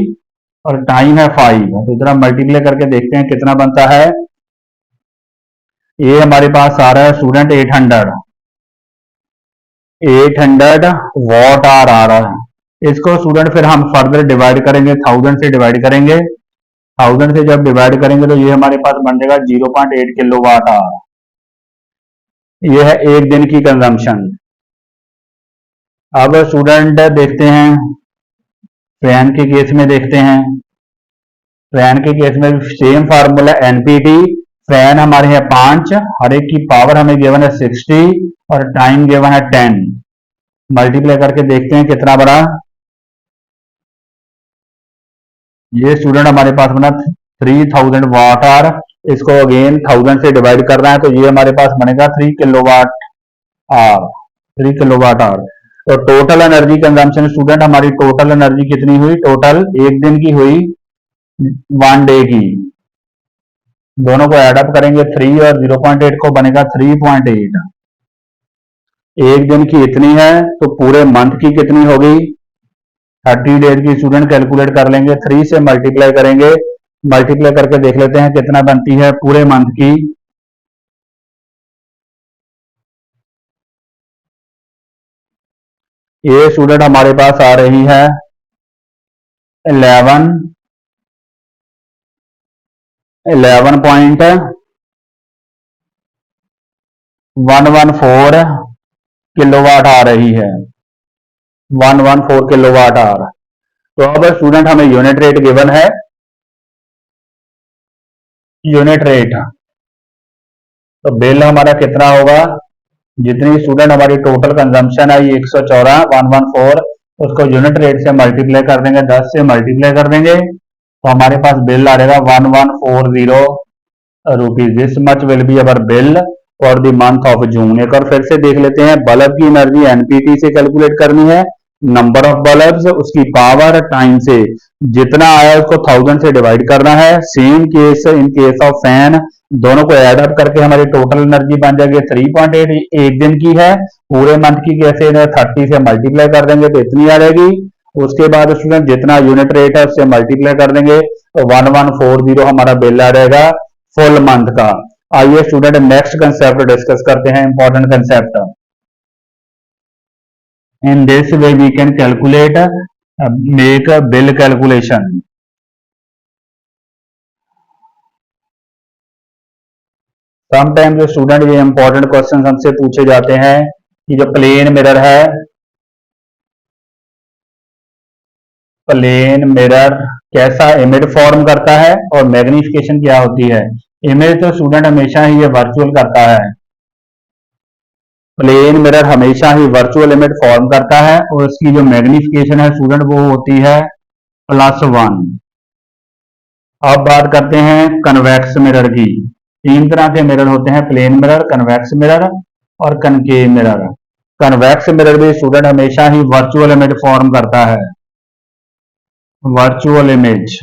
और टाइम है 5। तो इधर मल्टीप्लाई करके देखते हैं कितना बनता है। ये हमारे पास आ रहा है स्टूडेंट 800 वॉट आर आ रहा है। इसको स्टूडेंट फिर हम फर्दर डिवाइड करेंगे, 1000 से डिवाइड करेंगे। 1000 से जब डिवाइड करेंगे तो ये हमारे पास बन जाएगा 0.8 किलो वाट आवर। ये है एक दिन की कंजम्पशन। अब स्टूडेंट देखते हैं फैन के केस में, देखते हैं फैन के केस में सेम फार्मूला एनपीटी। फैन हमारे है 5, हर एक की पावर हमें गिवन है 60 और टाइम गिवन है 10। मल्टीप्लाई करके देखते हैं कितना बड़ा। ये स्टूडेंट हमारे पास बना 3000 वाट आवर। इसको अगेन 1000 से डिवाइड करना है तो ये हमारे पास बनेगा 3 किलोवाट आवर। 3 kilowatt hour. तो टोटल एनर्जी कंजम्पशन स्टूडेंट हमारी टोटल एनर्जी कितनी हुई, टोटल एक दिन की हुई 1 डे की। दोनों को एड अप करेंगे 3 और 0.8 को बनेगा 3.8। एक दिन की इतनी है तो पूरे मंथ की कितनी होगी, 30 डेज की स्टूडेंट कैलकुलेट कर लेंगे। 3 से मल्टीप्लाई करेंगे, मल्टीप्लाई करके देख लेते हैं कितना बनती है पूरे मंथ की। ये स्टूडेंट हमारे पास आ रही है 11.114 किलोवाट आ रही है, 114 किलोवाट आवर। तो अब स्टूडेंट हमें यूनिट रेट गिवन है। यूनिट रेट तो बिल हमारा कितना होगा, जितनी स्टूडेंट हमारी टोटल कंजम्पशन आई 114 उसको यूनिट रेट से मल्टीप्लाई कर देंगे, 10 से मल्टीप्लाई कर देंगे तो हमारे पास बिल आ जाएगा 1140 rupees. This much will be our bill for the month of June. एक और फिर से देख लेते हैं, बल्ब की एनर्जी एनपीटी से कैलकुलेट करनी है, नंबर ऑफ बल्ब्स, उसकी पावर, टाइम से। जितना आया उसको 1000 से डिवाइड करना है। Same case in case of fan, दोनों को ऐड अप करके हमारी टोटल एनर्जी बन जाएगी 3.8। एक दिन की है, पूरे मंथ की कैसे 30 से मल्टीप्लाई कर देंगे तो इतनी आ जाएगी। उसके बाद स्टूडेंट जितना यूनिट रेट है उससे मल्टीप्लाई कर देंगे तो 1140 हमारा बिल आ जाएगा फुल मंथ का। आइए स्टूडेंट नेक्स्ट कंसेप्ट डिस्कस करते हैं, important concept. In this way we can calculate, make a bill calculation. Sometimes student ये इंपॉर्टेंट क्वेश्चन हमसे पूछे जाते हैं कि जो प्लेन मिरर है, प्लेन मिरर कैसा इमेज फॉर्म करता है और मैग्निफिकेशन क्या होती है। इमेज तो स्टूडेंट हमेशा ही ये वर्चुअल करता है, प्लेन मिरर हमेशा ही वर्चुअल इमेज फॉर्म करता है और उसकी जो मैग्निफिकेशन है स्टूडेंट वो होती है +1। अब बात करते हैं कन्वेक्स मिरर की। तीन तरह के मिरर होते हैं, प्लेन मिरर, कन्वेक्स मिरर और कनकेव मिरर। कन्वेक्स मिरर भी स्टूडेंट हमेशा ही वर्चुअल इमेज फॉर्म करता है, वर्चुअल इमेज।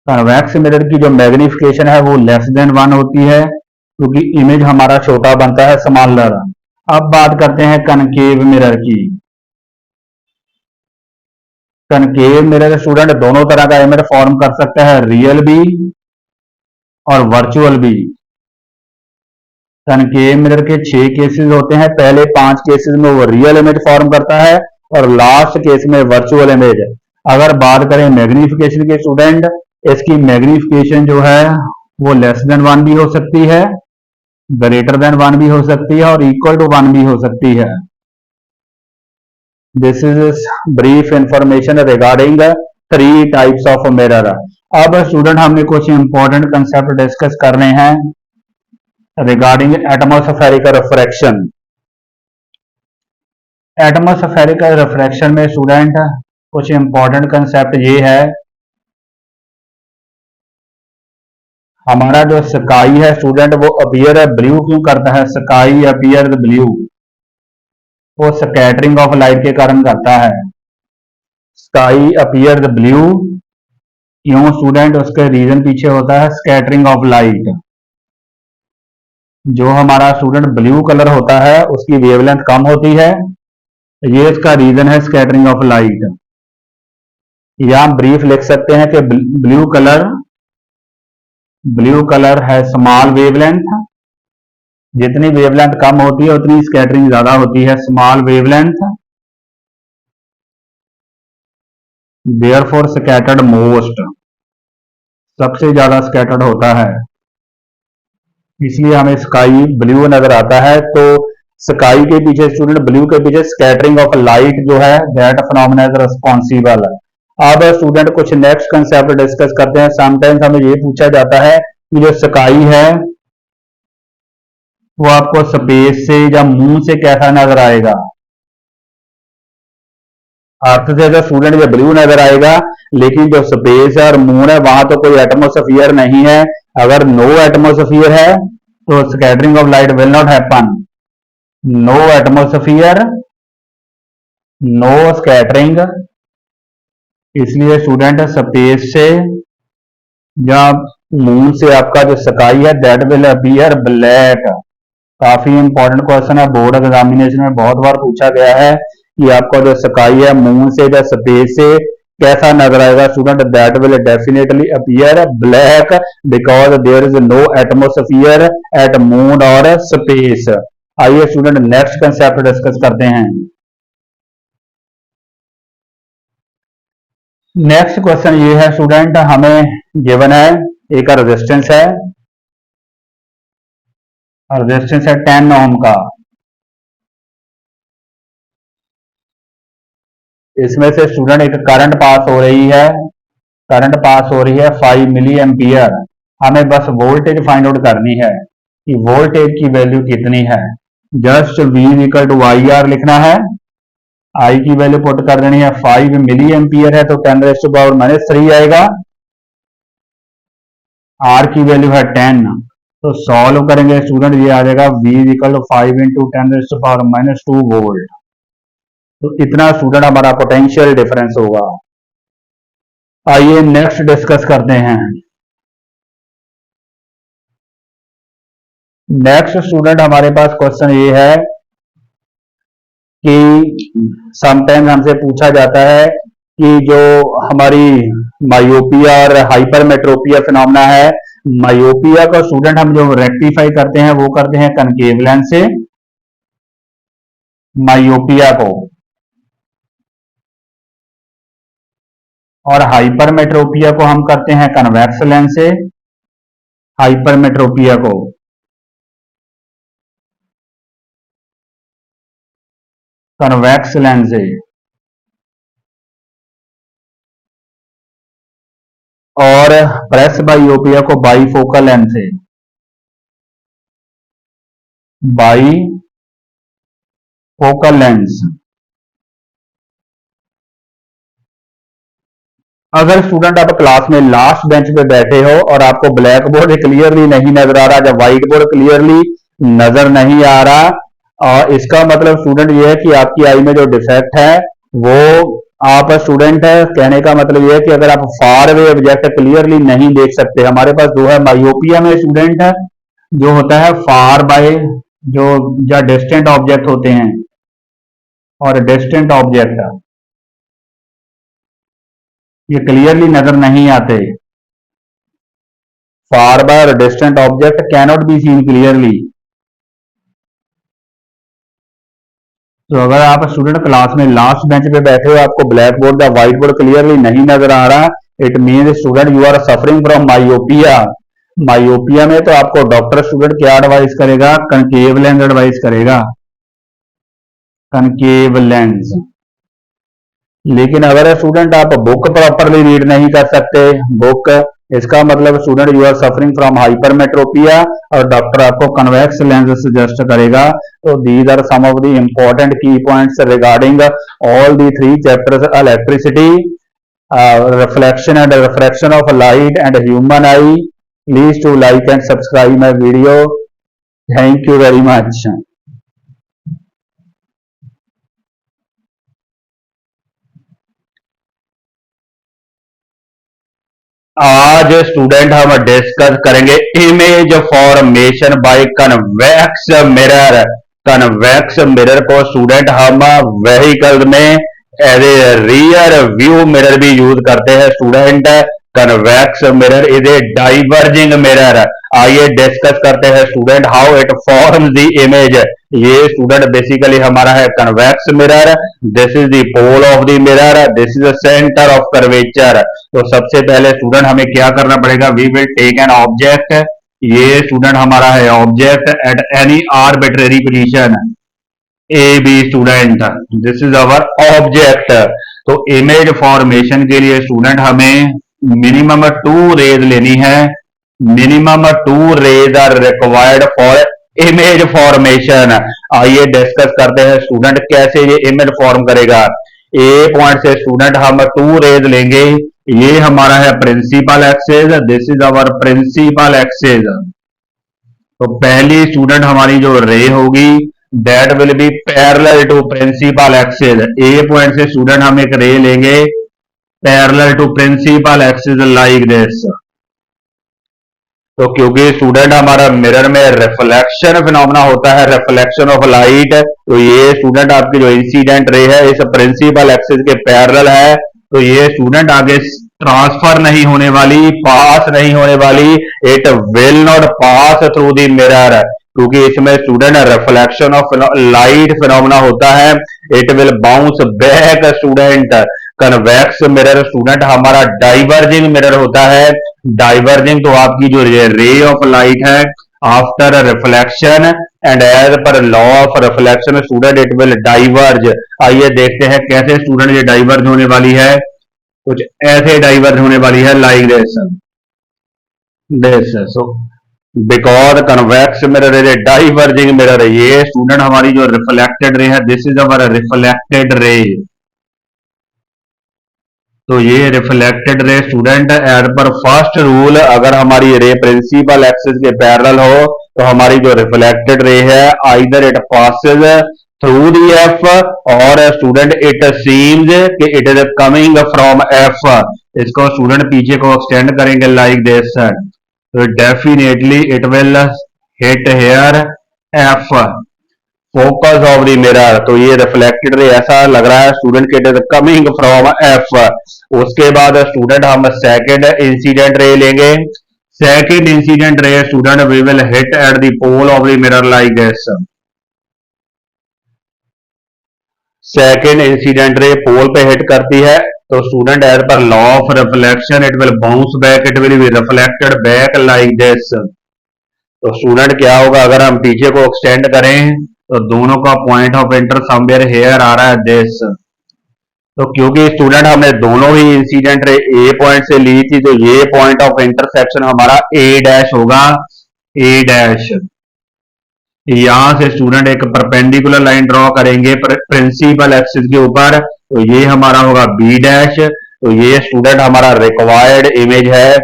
कन्वेक्स मिरर की जो मैग्निफिकेशन है वो <1 होती है क्योंकि इमेज हमारा छोटा बनता है, स्मॉलर। अब बात करते हैं कनकेव मिरर की। कनकेव मिरर स्टूडेंट दोनों तरह का इमेज फॉर्म कर सकता है, रियल भी और वर्चुअल भी। कनकेव मिरर के 6 केसेस होते हैं, पहले 5 केसेस में वो रियल इमेज फॉर्म करता है और लास्ट केस में वर्चुअल इमेज। अगर बात करें मैग्निफिकेशन के स्टूडेंट, इसकी मैग्निफिकेशन जो है वो <1 भी हो सकती है ग्रेटर देन 1 भी हो सकती है और इक्वल टू 1 भी हो सकती है। This is brief information regarding 3 types of mirror. अब स्टूडेंट हमने कुछ इंपॉर्टेंट कंसेप्ट डिस्कस करने हैं regarding atmospheric refraction. Atmospheric refraction में स्टूडेंट कुछ इंपॉर्टेंट कंसेप्ट ये है, हमारा जो स्काई है स्टूडेंट वो अपीयर ब्लू क्यों करता है? स्काई अपीयर ब्लू, वो स्कैटरिंग ऑफ लाइट के कारण करता है। स्काई अपीयर ब्लू क्यों स्टूडेंट? उसके रीजन पीछे होता है स्कैटरिंग ऑफ लाइट। जो हमारा स्टूडेंट ब्लू कलर होता है उसकी वेवलेंथ कम होती है, ये इसका रीजन है स्कैटरिंग ऑफ लाइट। या हम ब्रीफ लिख सकते हैं कि ब्लू कलर है स्मॉल वेवलेंथ, जितनी वेवलेंथ कम होती है उतनी स्कैटरिंग ज्यादा होती है, small wavelength therefore scattered most, सबसे ज्यादा स्कैटर्ड होता है, इसलिए हमें स्काई ब्लू नजर आता है। तो स्काई के पीछे स्टूडेंट ब्लू के पीछे स्कैटरिंग ऑफ लाइट जो है दैट फिनोमेना इज रिस्पॉन्सिबल। अब स्टूडेंट कुछ नेक्स्ट कंसेप्ट डिस्कस करते हैं। समटाइम्स हमें ये पूछा जाता है कि जो स्काई है वो आपको स्पेस से या मून से कैसा नजर आएगा? अर्थ से तो स्टूडेंट ये ब्लू नजर आएगा, लेकिन जो स्पेस है और मून है वहां तो कोई एटमोस्फियर नहीं है। अगर नो एटमोस्फियर है तो scattering of light will not happen. No atmosphere, no scattering, इसलिए स्टूडेंट स्पेस से या मून से आपका जो स्काई है दैट विल अपीयर ब्लैक। काफी इंपॉर्टेंट क्वेश्चन है, बोर्ड एग्जामिनेशन में बहुत बार पूछा गया है कि आपका जो स्काई है मून से या स्पेस से कैसा नजर आएगा? Student that will definitely appear black because there is no atmosphere at moon और स्पेस। आइए स्टूडेंट नेक्स्ट कंसेप्ट डिस्कस करते हैं। नेक्स्ट क्वेश्चन ये है स्टूडेंट, हमें गिवन है एक रेजिस्टेंस है, रेजिस्टेंस है 10 ओम का। इसमें से स्टूडेंट एक करंट पास हो रही है, करंट पास हो रही है 5 मिली एम्पियर। हमें बस वोल्टेज फाइंड आउट करनी है कि वोल्टेज की वैल्यू कितनी है। Just V equal to I R लिखना है, आई की वैल्यू पुट कर देनी है। 5 मिली एम्पियर है तो 10⁻³ आएगा, आर की वैल्यू है 10, तो सॉल्व करेंगे स्टूडेंट ये आ जाएगा V equal to 5 into 10⁻² volt. तो इतना स्टूडेंट हमारा पोटेंशियल डिफरेंस होगा। आइए नेक्स्ट डिस्कस करते हैं। नेक्स्ट स्टूडेंट हमारे पास क्वेश्चन ये है कि समटाइम हमसे पूछा जाता है कि जो हमारी मायोपिया और हाइपरमेट्रोपिया फिनोमेना है, मायोपिया को स्टूडेंट हम जो रेक्टिफाई करते हैं वो करते हैं कनकेव लेंस से, मायोपिया को, और हाइपरमेट्रोपिया को हम करते हैं कन्वेक्स लेंस से, हाइपरमेट्रोपिया को कन्वेक्स लेंस से, और प्रेस बाइओपिया को बाईफोकल लेंस से, बाईफोकल लेंस। अगर स्टूडेंट आप क्लास में लास्ट बेंच पे बैठे हो और आपको ब्लैक बोर्ड क्लियरली नहीं नजर आ रहा, जब व्हाइट बोर्ड क्लियरली नजर नहीं आ रहा, और इसका मतलब स्टूडेंट ये है कि आपकी आई में जो डिफेक्ट है वो आप स्टूडेंट है, कहने का मतलब ये है कि अगर आप फार अवे ऑब्जेक्ट क्लियरली नहीं देख सकते। हमारे पास जो है मायोपिया में स्टूडेंट है जो होता है फार बाय, जो या डिस्टेंट ऑब्जेक्ट होते हैं, और डिस्टेंट ऑब्जेक्ट ये क्लियरली नजर नहीं आते। फार बाय और distant object cannot be seen clearly. तो अगर आप स्टूडेंट क्लास में लास्ट बेंच पे बैठे हो, आपको ब्लैक बोर्ड या व्हाइट बोर्ड क्लियरली नहीं नजर आ रहा, it mean student you are suffering from myopia. Myopia में तो आपको डॉक्टर स्टूडेंट क्या एडवाइस करेगा, कनकेव लेंस एडवाइस करेगा, कनकेव लेंस। लेकिन अगर स्टूडेंट आप बुक प्रॉपरली रीड नहीं कर सकते, बुक, इसका मतलब student you are suffering from hypermetropia और डॉक्टर आपको कन्वेक्स लेंस सजेस्ट करेगा। तो these are some of the important key points regarding all the three chapters, electricity, reflection and refraction of light and human eye. Please to like and subscribe my video. Thank you very much. आज student हम discuss करेंगे image formation by convex mirror. Convex mirror को student हम vehicle में as a rear view mirror भी use करते हैं student. Convex mirror is a diverging mirror. आइए डिस्कस करते हैं student how it forms the image. ये स्टूडेंट बेसिकली हमारा है convex mirror. This is the pole of the mirror, this is the centre of curvature. तो सबसे पहले student हमें क्या करना पड़ेगा, we will take an object. ये स्टूडेंट हमारा है object at any arbitrary position A B student, this is our object. तो इमेज फॉर्मेशन के लिए स्टूडेंट हमें मिनिमम 2 रेज लेनी है। Minimum 2 rays are required for image formation. आइए डिस्कस करते हैं स्टूडेंट कैसे ये इमेज फॉर्म करेगा। ए पॉइंट से स्टूडेंट हम 2 रेज लेंगे। ये हमारा है principal axis, this is our principal axis. तो पहली स्टूडेंट हमारी जो रे होगी that will be parallel to principal axis. A point से स्टूडेंट हम एक रे लेंगे parallel to principal axis like this. तो क्योंकि स्टूडेंट हमारा मिरर में रिफ्लेक्शन फिनोमेना होता है, रिफ्लेक्शन ऑफ लाइट, तो ये स्टूडेंट आपकी जो इंसिडेंट रे है इस प्रिंसिपल एक्सिस के पैरेलल है। तो ये स्टूडेंट आगे ट्रांसफर नहीं होने वाली, पास नहीं होने वाली, it will not pass through the mirror, क्योंकि इसमें student reflection of light phenomena होता है। It will bounce back student. Convex mirror student हमारा डाइवर्जिंग मिरर होता है। डाइवर्जिंग तो आपकी जो रे ऑफ लाइट है after reflection and as per law of reflection student it will diverge. आइए देखते हैं कैसे स्टूडेंट ये डाइवर्ज होने वाली है। कुछ ऐसे डाइवर्ज होने वाली है like this. So because convex mirror is a diverging mirror. ये स्टूडेंट हमारी जो रिफ्लेक्टेड रे है this is our reflected ray. तो ये reflected ray student as per first rule, अगर हमारी रे प्रिंसिपल एक्सिस के पैरेलल हो तो हमारी जो रिफ्लेक्टेड रे है either it passes through the F और स्टूडेंट इट सीम्स कि it is coming from F. इसको स्टूडेंट पीछे को एक्सटेंड करेंगे लाइक दिस। तो definitely it will hit here F, focus of the mirror. तो ये रिफ्लेक्टेड रे ऐसा लग रहा है स्टूडेंट के it is coming from F. उसके बाद स्टूडेंट हम सेकंड इंसिडेंट रे लेंगे। Second incident ray student we will hit at the pole of the mirror like this. Second incident ray pole पे हिट करती है तो student as per law of reflection it will bounce back, it will be reflected back like this. तो student क्या होगा, अगर हम पीछे को एक्सटेंड करें तो दोनों का point of inter somewhere here आ रहा है दिस। तो क्योंकि स्टूडेंट हमने दोनों ही इंसिडेंट रे ए पॉइंट से ली थी तो ये पॉइंट ऑफ इंटरसेक्शन हमारा ए डैश होगा, ए डैश। यहां से स्टूडेंट एक परपेंडिकुलर लाइन ड्रॉ करेंगे प्रिंसिपल एक्सिस के ऊपर, तो ये हमारा होगा बी डैश। तो ये स्टूडेंट हमारा रिक्वायर्ड इमेज है।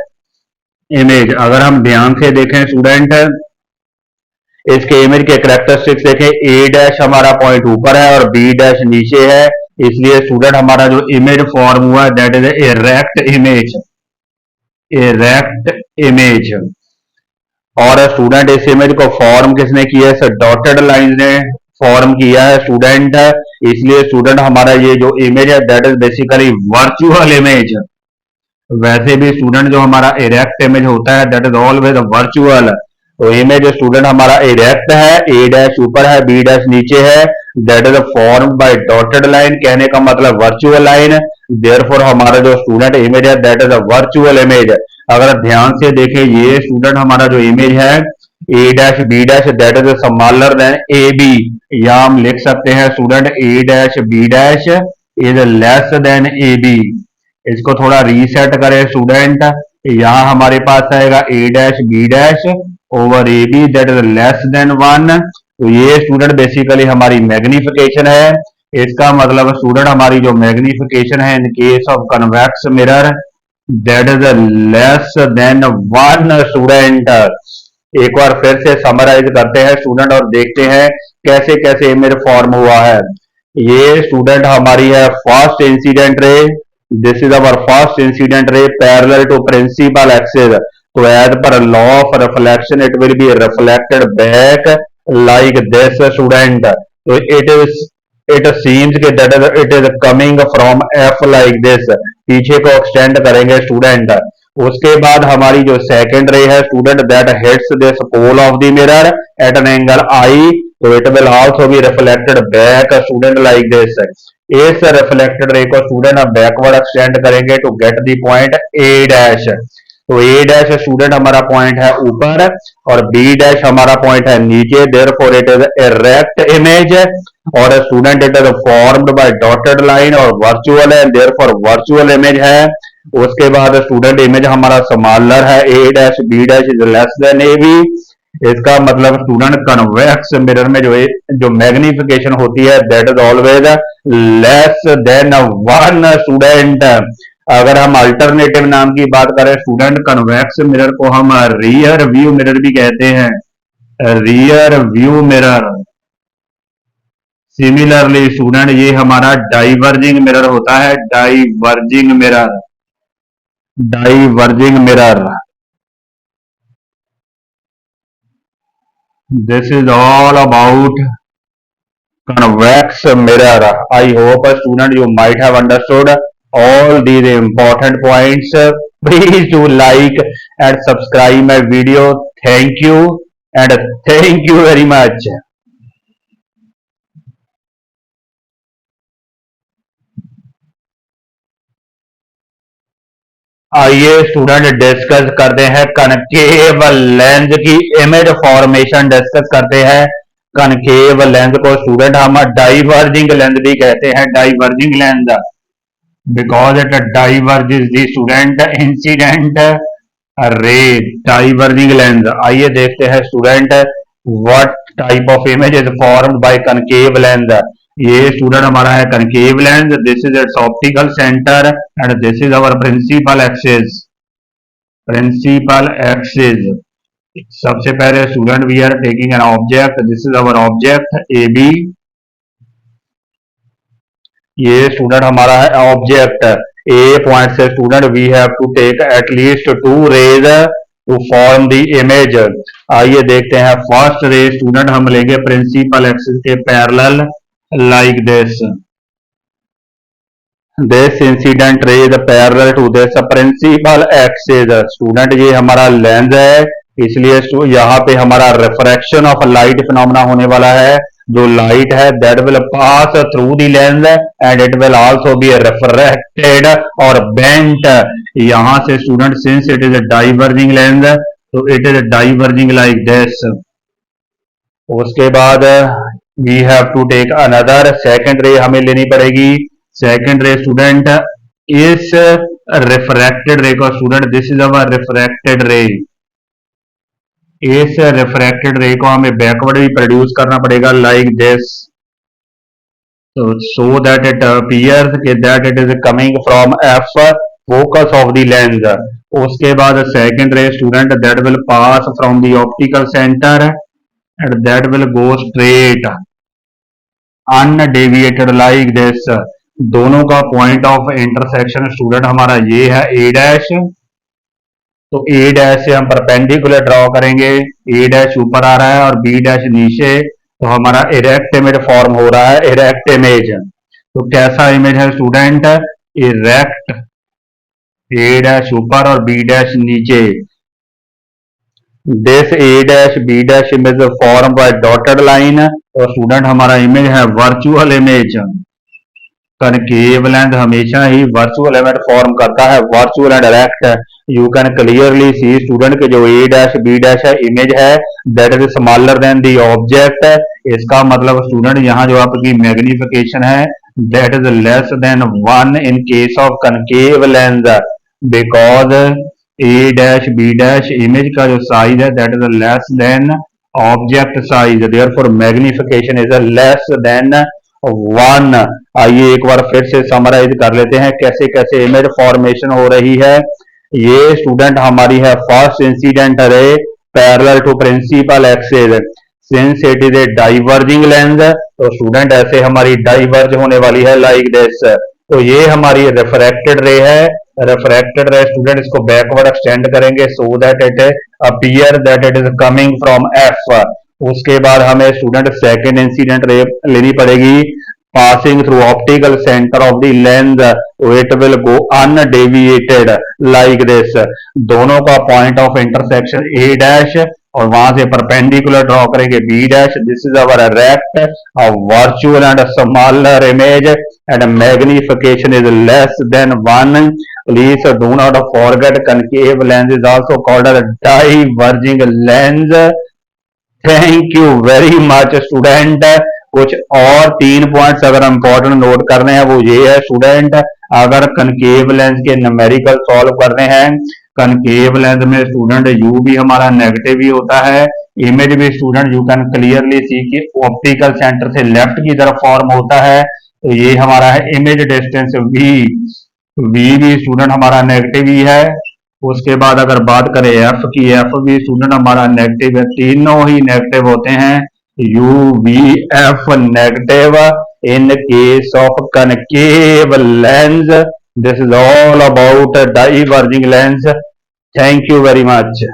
इमेज अगर हम ध्यान से देखें स्टूडेंट इसके इमेज के कैरेक्टरिस्टिक्स देखें, ए डैश हमारा पॉइंट ऊपर है और बी डैश नीचे है, इसलिए स्टूडेंट हमारा जो इमेज फॉर्म हुआ है that is erect image, erect image. और स्टूडेंट इस इमेज को फॉर्म किसने किया है, डॉटेड लाइन ने फॉर्म किया है स्टूडेंट, इसलिए स्टूडेंट हमारा ये जो इमेज है that is basically virtual image. वैसे भी स्टूडेंट जो हमारा इरेक्ट इमेज होता है दैट इज ऑलवेज वर्चुअल। तो इमेज स्टूडेंट हमारा इरेक्ट है, ए डैश ऊपर है बी डैश नीचे है, that is formed by dotted line, कहने का मतलब वर्चुअल लाइन। देयरफॉर हमारा जो स्टूडेंट इमेज है that is a virtual image. अगर ध्यान से देखें ये स्टूडेंट हमारा जो इमेज है A dash B dash that is smaller than A B, या हम लिख सकते हैं student A dash B dash is less than A B. इसको थोड़ा रीसेट करें स्टूडेंट, यहाँ हमारे पास आएगा A dash B dash over A B that is less than 1। तो ये स्टूडेंट बेसिकली हमारी मैग्निफिकेशन है। इसका मतलब स्टूडेंट हमारी जो मैग्निफिकेशन है in case of convex mirror that is less than 1 student. एक बार फिर से समराइज करते हैं स्टूडेंट और देखते हैं कैसे कैसे इमेज फॉर्म हुआ है। ये स्टूडेंट हमारी है first incident ray, this is our first incident ray parallel to principal axis. तो as per law of reflection it will be reflected back like this student. तो इट सीम्स के that it is coming from F like this, पीछे को extend करेंगे student. उसके बाद हमारी जो सेकंड रे है student that hits this pole of the mirror at an angle I, तो it will also be reflected back student like this. इस रिफ्लेक्टेड रे को स्टूडेंट अब बैकवर्ड एक्सटेंड करेंगे to get the point A dash. तो A dash student हमारा point है ऊपर और बी डैश हमारा पॉइंट है नीचे, therefore it is a erect image. और student it is formed by dotted line और वर्चुअल है, देयरफॉर वर्चुअल इमेज है। उसके बाद स्टूडेंट इमेज हमारा स्मॉलर है, A dash B dash is less than A B. इसका मतलब स्टूडेंट कन्वेक्स मिरर में जो मैग्निफिकेशन होती है that is always less than 1 student. अगर हम अल्टरनेटिव नाम की बात करें स्टूडेंट कन्वेक्स मिरर को हम रियर व्यू मिरर भी कहते हैं, rear view mirror. Similarly student ये हमारा डाइवर्जिंग मिरर होता है, diverging mirror, diverging mirror. This is all about convex mirror. I hope student you might have understood all these important points. Please do like and subscribe my video. Thank you and thank you very much. आइए student discuss करते हैं concave lens की image formation discuss करते हैं। Concave lens को student हम diverging lens भी कहते हैं, diverging lens because it diverges the student incident ray, diverging lens. आइए देखते हैं student what type of image is formed by concave lens. ये स्टूडेंट हमारा है concave lens, this is its optical centre and this is our principal axis, principal axis. सबसे पहले student we are taking an object, this is our object A B. ये student हमारा है object A point से student we have to take at least 2 rays to form the image. आइए देखते हैं first ray student हम लेंगे प्रिंसिपल एक्सिस के parallel like this, this incident ray is parallel to this principal axis. Student ये हमारा lens है, इसलिए यहाँ पे हमारा रिफ्रैक्शन ऑफ लाइट फिनोमेना होने वाला है। जो लाइट है that will pass through the lens and it will also be refracted और बेंट। यहां से student since it is a diverging lens तो it is diverging like this. उसके बाद we have to take another second ray हमें लेनी पड़ेगी। Second रे स्टूडेंट इस रिफ्रैक्टेड रे को student this is our refracted रे, इस रिफ्रैक्टेड रे को हमें बैकवर्ड भी प्रोड्यूस करना पड़ेगा like this, so that it appears that it is coming from f focus of the lens. उसके बाद second ray student that will pass from the optical center and that will go straight undeviated like this. दोनों का point of intersection student हमारा ये है A dash, तो A dash से हम परपेंडिकुलर ड्रॉ करेंगे, ए डैश ऊपर आ रहा है और बी डैश नीचे, तो हमारा इरेक्ट इमेज फॉर्म हो रहा है, इरेक्ट इमेज। तो कैसा इमेज है स्टूडेंट, इरेक्ट, ए डैश ऊपर और बी डैश नीचे। This A dash B dash image form by dotted line. तो स्टूडेंट हमारा इमेज है वर्चुअल इमेज। कनकेव लेंस हमेशा ही वर्चुअल इमेज फॉर्म करता है, virtual and direct. You can clearly see student के जो ए डैश बी डैश है इमेज है that is smaller than the object. इसका मतलब स्टूडेंट यहाँ जो आपकी मैग्निफिकेशन है that is less than 1 in case of concave lens, because A dash B dash image का जो साइज है that is less than object size, therefore magnification is less than 1। आइए एक बार फिर से समराइज कर लेते हैं कैसे कैसे इमेज फॉर्मेशन हो रही है। ये स्टूडेंट हमारी है first incident ray parallel to principal axis since it is a diverging lens. तो स्टूडेंट ऐसे हमारी डाइवर्ज होने वाली है लाइक दिस। तो ये हमारी रिफ्रैक्टेड रे है। रिफ्रैक्टेड रे स्टूडेंट इसको बैकवर्ड एक्सटेंड करेंगे so that it appear that it is coming from F. उसके बाद हमें स्टूडेंट सेकेंड इंसिडेंट रे लेनी पड़ेगी passing through optical center of the lens, it will go undeviated like this। दोनों का point of intersection A dash और वहां से परपेंडिकुलर ड्रॉ करेंगे B dash. This is our erect virtual and smaller image and magnification is less than 1। Please do not forget concave lens is also called as diverging lens. Thank you very much student. कुछ और 3 points अगर important note करने हैं वो ये है student, अगर concave lens के न्यूमेरिकल सॉल्व करने हैं, कनकेव लेंस में स्टूडेंट यू भी हमारा नेगेटिव ही होता है, इमेज भी स्टूडेंट यू कैन क्लियरली सी कि ऑप्टिकल सेंटर से लेफ्ट की तरफ फॉर्म होता है। तो ये हमारा है इमेज डिस्टेंस वी। वी भी स्टूडेंट हमारा नेगेटिव ही है। उसके बाद अगर बात करें एफ की, एफ भी स्टूडेंट हमारा नेगेटिव है, तीनों ही नेगेटिव होते हैं। You V F negative in case of concave lens. This is all about diverging lens. Thank you very much.